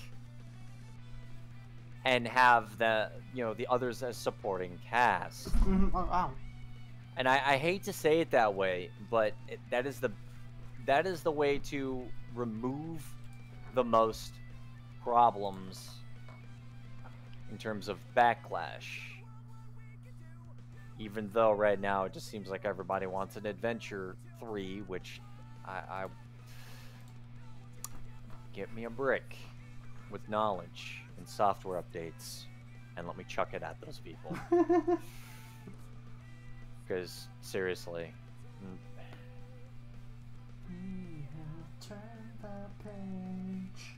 and have the others as supporting cast. Mm-hmm. Oh, wow. And I hate to say it that way, but that is the way to remove the most problems in terms of backlash. Even though right now it just seems like everybody wants an Adventure 3, which I get me a brick with knowledge and software updates and let me chuck it at those people. Because seriously, we have turned the page.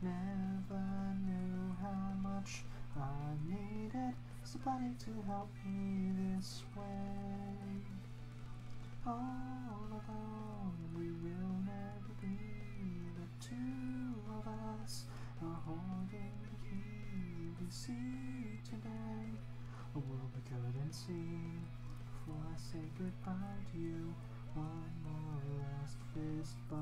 Never knew how much I needed somebody to help me this way. All alone, we will never be. The two of us are holding the key we see today. A world we couldn't see. Before I say goodbye to you, one more last fist bump.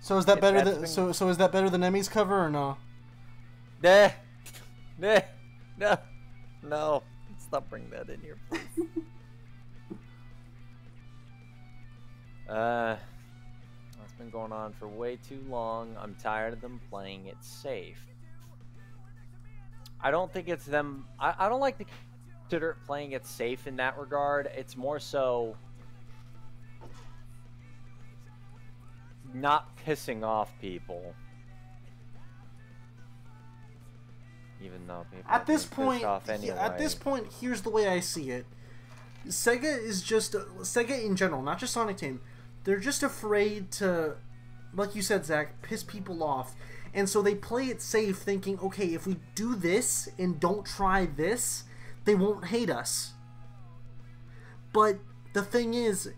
So is that better than so is that better than Emmy's cover or no? Nah, no. Stop bringing that in here, please. That's been going on for way too long. I'm tired of them playing it safe. I don't think it's them. I don't like to consider playing it safe in that regard. It's more so not pissing off people. Even though people at this pissed point, off anyway. at this point, here's the way I see it. Sega is just Sega in general, not just Sonic Team. They're just afraid to, like you said, Zach, piss people off, and so they play it safe, thinking, okay, if we do this and don't try this, they won't hate us. But the thing is,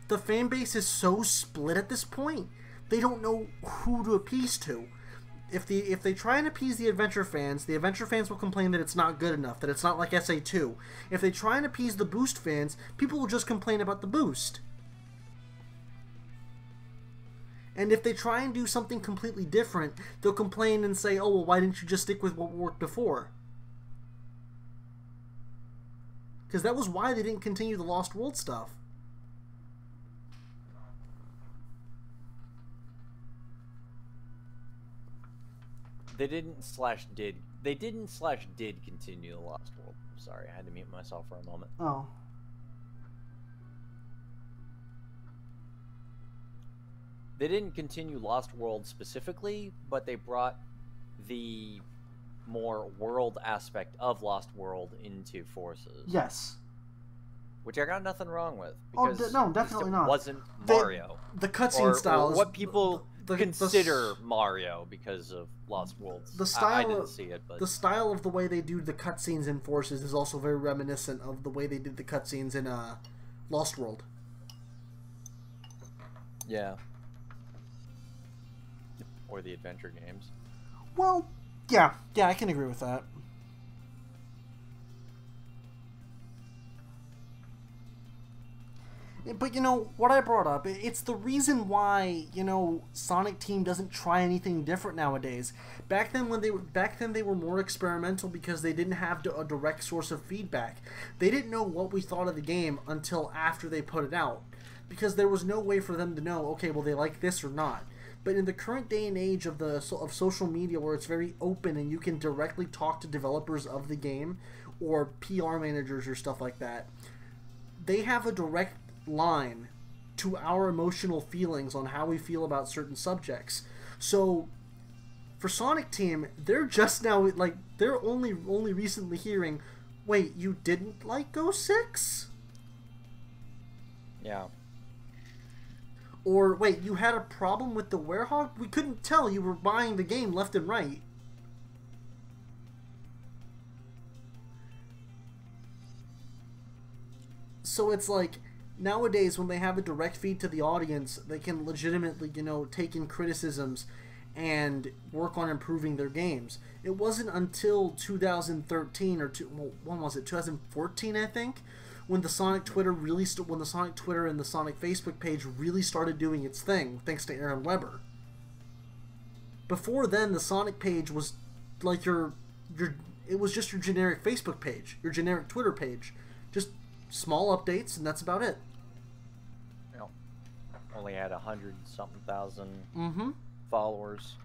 the fan base is so split at this point, they don't know who to appease to. If they try and appease the Adventure fans will complain that it's not good enough, that it's not like SA2. If they try and appease the Boost fans, people will just complain about the Boost. And if they try and do something completely different, they'll complain and say, oh, well, why didn't you just stick with what worked before? Because that was why they didn't continue the Lost World stuff. They didn't did continue the Lost World. Sorry, I had to mute myself for a moment. Oh. They didn't continue Lost World specifically, but they brought the more world aspect of Lost World into Forces. Yes. Which I got nothing wrong with. Because no, definitely not. It wasn't Mario. The cutscene style or is... what people consider Mario because of Lost Worlds. The style, I didn't see it, but... The style of the way they do the cutscenes in Forces is also very reminiscent of the way they did the cutscenes in Lost World. Yeah. Or the adventure games. Well, yeah, I can agree with that. But, you know, what I brought up, it's the reason why, you know, Sonic Team doesn't try anything different nowadays. Back then they were more experimental because they didn't have a direct source of feedback. They didn't know what we thought of the game until after they put it out. Because there was no way for them to know, okay, well, they like this or not. But in the current day and age of social media, where it's very open and you can directly talk to developers of the game or PR managers or stuff like that, they have a direct line to our emotional feelings on how we feel about certain subjects. So for Sonic Team, they're just now like they're only recently hearing, wait, you didn't like 06? Yeah. Or, wait, you had a problem with the Werehog? We couldn't tell, you were buying the game left and right. So it's like, nowadays when they have a direct feed to the audience, they can legitimately, you know, take in criticisms and work on improving their games. It wasn't until 2013 or when was it? 2014, I think, when the Sonic Twitter when the Sonic Twitter and the Sonic Facebook page really started doing its thing, thanks to Aaron Weber. Before then, the Sonic page was like it was just your generic Facebook page, your generic Twitter page, just small updates, and that's about it. Yeah. only had 100-something thousand Mm-hmm. followers.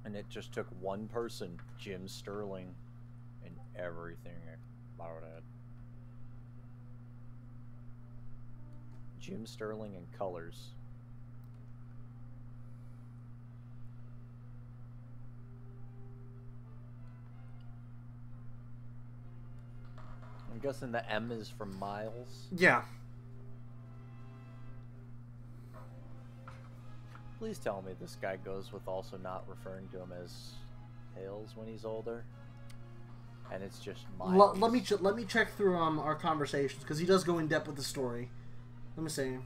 And it just took one person, Jim Sterling, and everything about it. Jim Sterling and colors. I'm guessing the M is from Miles. Yeah. Please tell me this guy goes with also not referring to him as Tails when he's older, and it's just Miles. Let me check through our conversations, because he does go in depth with the story. Let me see.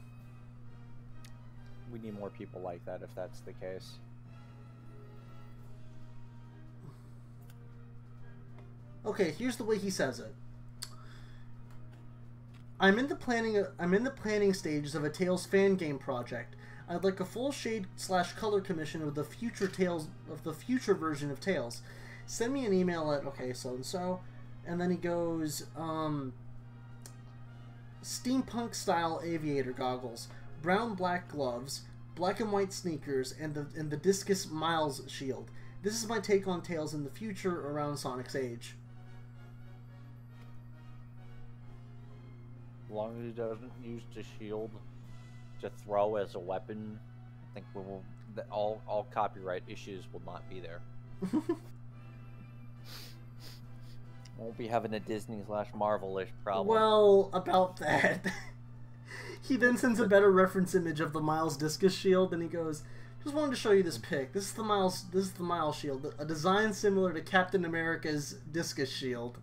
We need more people like that if that's the case. Okay, here's the way he says it. I'm in the planning stages of a Tales fan game project. I'd like a full shade/color commission of the future version of Tales. Send me an email at so and so, and then he goes steampunk style aviator goggles, brown black gloves, black and white sneakers, and the discus Miles shield. This is my take on Tales in the future around Sonic's age. As long as he doesn't use the shield to throw as a weapon, I think all copyright issues will not be there. Won't be having a Disney/Marvel-ish problem. Well, about that, he then sends a better reference image of the Miles discus shield, and he goes, "Just wanted to show you this pic. This is the Miles shield, a design similar to Captain America's discus shield."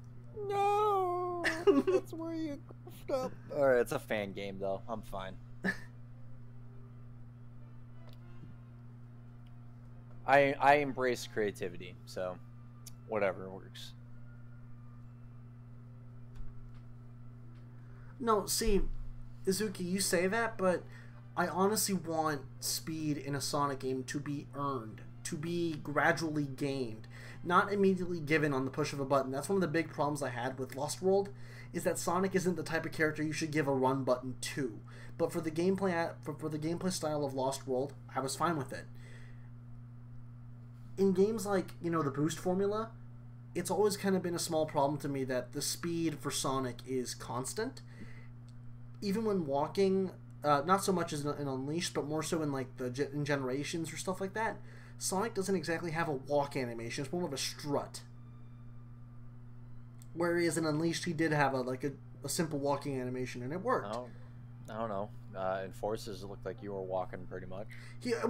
No, that's where you goofed up. All right, it's a fan game though. I'm fine. I embrace creativity, so whatever works. No, see, Izuki, you say that, but I honestly want speed in a Sonic game to be earned, to be gradually gained, not immediately given on the push of a button. That's one of the big problems I had with Lost World, is that Sonic isn't the type of character you should give a run button to. But for the gameplay for the gameplay style of Lost World, I was fine with it. In games like, the boost formula, it's always kind of been a small problem to me that the speed for Sonic is constant. Even when walking, not so much as in Unleashed, but more so in in Generations or stuff like that, Sonic doesn't exactly have a walk animation. It's more of a strut. Whereas in Unleashed, he did have a simple walking animation, and it worked. I don't know. In Forces, it looked like you were walking pretty much. It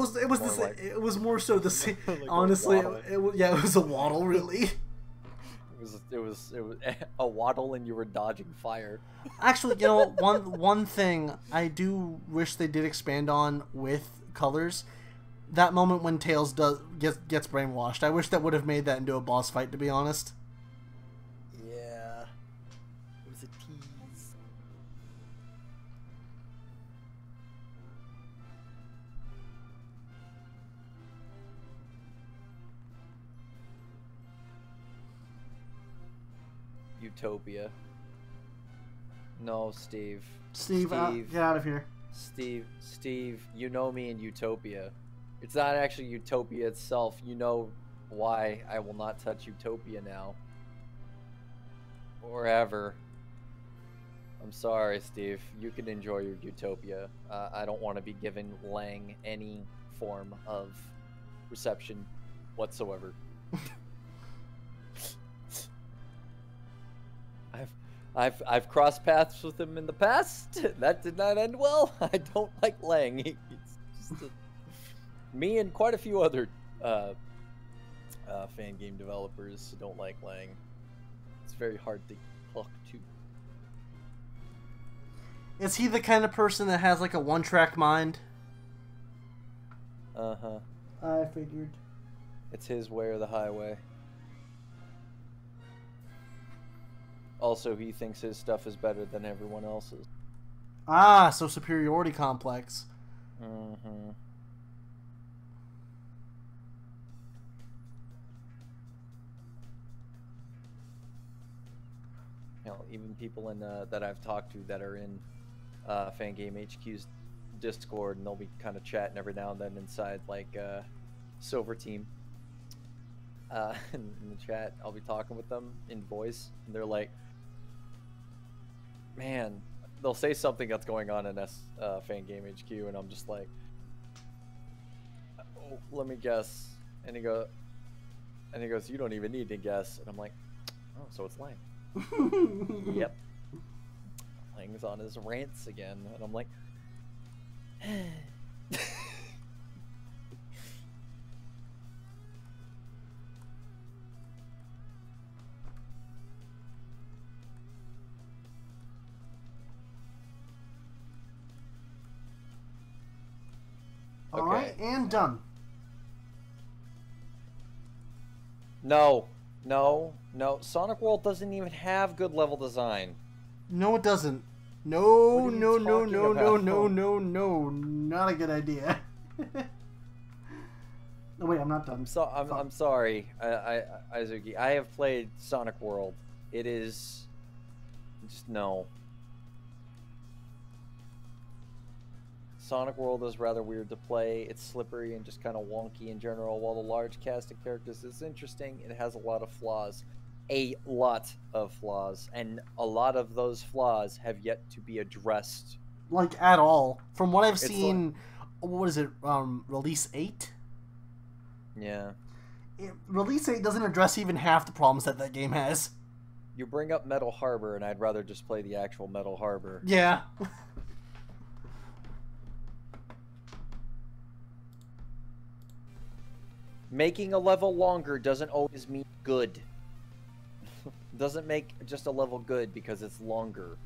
was more so the same. Like honestly, it was a waddle, really. It was a waddle, and you were dodging fire. Actually, one thing I do wish they did expand on with colors, that moment when Tails gets brainwashed. I wish that would have made that into a boss fight, to be honest. Yeah, it was a tease. Utopia. No, Steve. Steve, get out of here. Steve, you know me in Utopia. It's not actually Utopia itself. You know why I will not touch Utopia now. Or ever. I'm sorry, Steve. You can enjoy your Utopia. I don't want to be giving Lang any form of reception whatsoever. I've crossed paths with him in the past. That did not end well. I don't like Lang. He's just me and quite a few other fan game developers don't like Lang. It's very hard to talk to. Is he the kind of person that has a one-track mind? Uh-huh. I figured. It's his way or the highway. Also, he thinks his stuff is better than everyone else's. Ah, so superiority complex. Mm-hmm. Even people in that I've talked to that are in Fan Game HQ's Discord, and they'll be kind of chatting every now and then inside like Silver Team. In the chat, I'll be talking with them in voice, and they're like, "Man," they'll say something that's going on in Fan Game HQ, and I'm just like, "Oh, let me guess." And he goes, "You don't even need to guess." And I'm like, "Oh, so it's Lang." Yep. Lang's on his rants again, and I'm like, All right, and done. No. Sonic World doesn't even have good level design. No, it doesn't. No, What are you no, no, talking no, about? no. Not a good idea. No, wait, I'm not done. I'm sorry, Izuki. I have played Sonic World. It is just no. Sonic World is rather weird to play. It's slippery and just kind of wonky in general. While the large cast of characters is interesting, it has a lot of flaws. A lot of flaws. And a lot of those flaws have yet to be addressed. Like, at all. From what I've It's seen, what is it, Release 8? Yeah. Release 8 doesn't address even half the problems that game has. You bring up Metal Harbor, and I'd rather just play the actual Metal Harbor. Yeah. Making a level longer doesn't always mean good. Doesn't make just a level good because it's longer.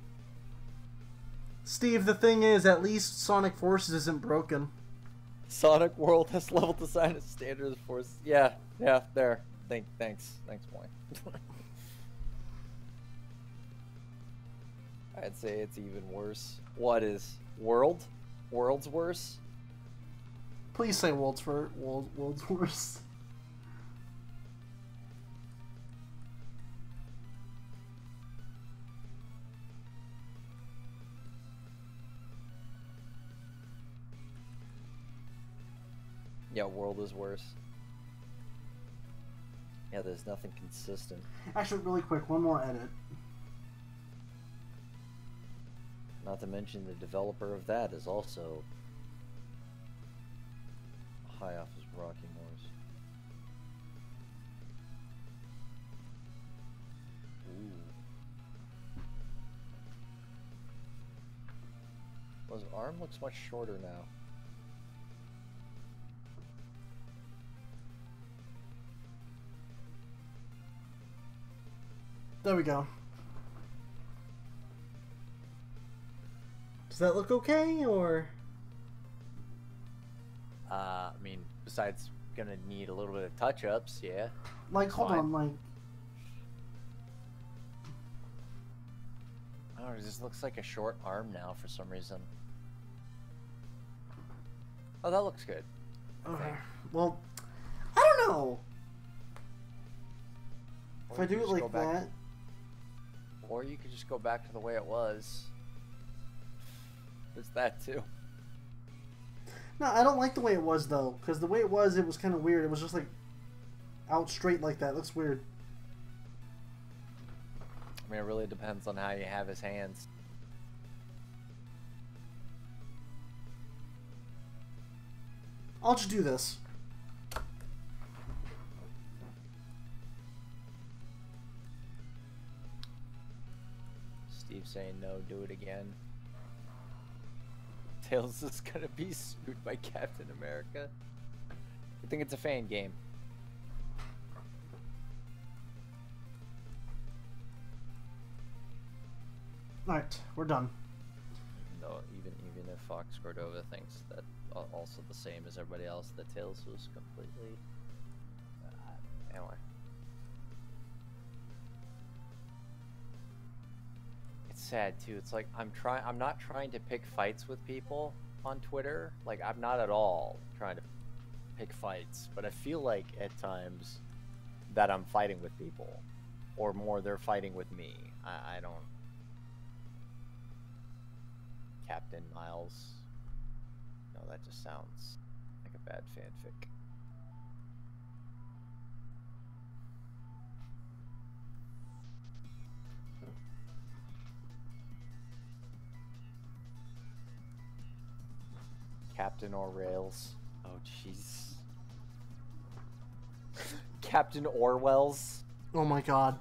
Steve, the thing is, at least Sonic Forces isn't broken. Sonic World has level design as standard as Force. Yeah, there. Thanks, boy. I'd say it's even worse. What is World? World's worse? Please say World's worse. Yeah, World is worse. Yeah, there's nothing consistent. Actually, really quick, one more edit. Not to mention the developer of that is also high off his Rocky Moors. Ooh. Well, his arm looks much shorter now. There we go. Does that look okay, or? I mean, besides gonna need a little bit of touch-ups, yeah. Like, hold on, like... I don't know, it just looks like a short arm now for some reason. Oh, that looks good. Okay. Well, I don't know. If I do it like that... Or you could just go back to the way it was. There's that too. No, I don't like the way it was, though. Because the way it was kind of weird. It was just, like, out straight like that. It looks weird. I mean, it really depends on how you have his hands. I'll just do this. Steve saying no, do it again. Tails is gonna be sued by Captain America. I think it's a fan game. Alright, we're done. No, even if Fox Cordova thinks that also the same as everybody else, that Tails was completely. Anyway. It's sad too. It's like I'm not trying to pick fights with people on Twitter. Like, I'm not at all trying to pick fights, but I feel like at times that I'm fighting with people, or more they're fighting with me. I don't. Captain Miles. No, that just sounds like a bad fanfic. Captain Orwell's. Oh, jeez. Captain Orwell's. Oh my god.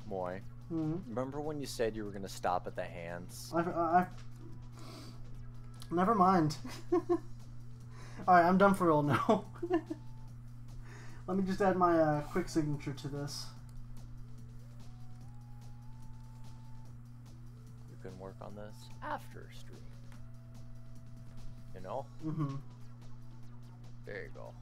Moy, remember when you said you were going to stop at the hands? Never mind. Alright, I'm done for real now. Let me just add my quick signature to this. You can work on this after stream. You know? Mm-hmm. There you go.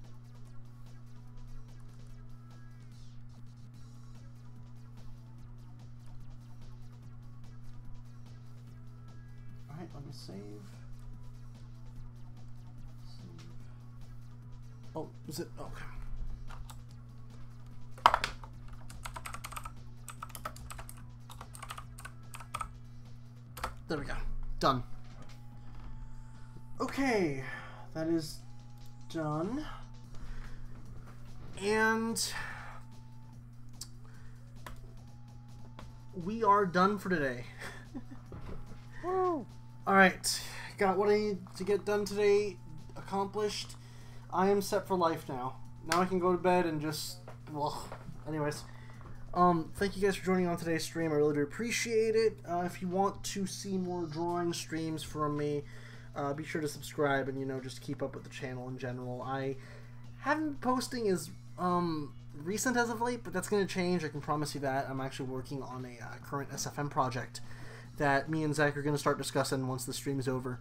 Alright, let me save. Oh, is it? Okay. There we go. Done. Okay, that is done. And we are done for today. Woo! Alright, got what I need to get done today accomplished. I am set for life now. Now I can go to bed and just... Well, anyways. Thank you guys for joining on today's stream. I really do appreciate it. If you want to see more drawing streams from me, be sure to subscribe and, you know, just keep up with the channel in general. I haven't been posting as recent as of late, but that's going to change. I can promise you that. I'm actually working on a current SFM project that me and Zach are going to start discussing once the stream is over.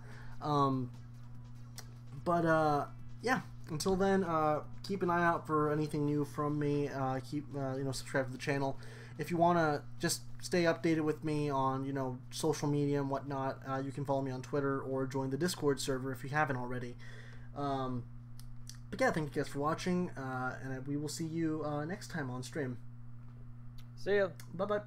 Yeah. Until then, keep an eye out for anything new from me. Subscribe to the channel. If you want to just stay updated with me on, you know, social media and whatnot, you can follow me on Twitter or join the Discord server if you haven't already. But yeah, thank you guys for watching, and we will see you next time on stream. See ya. Bye-bye.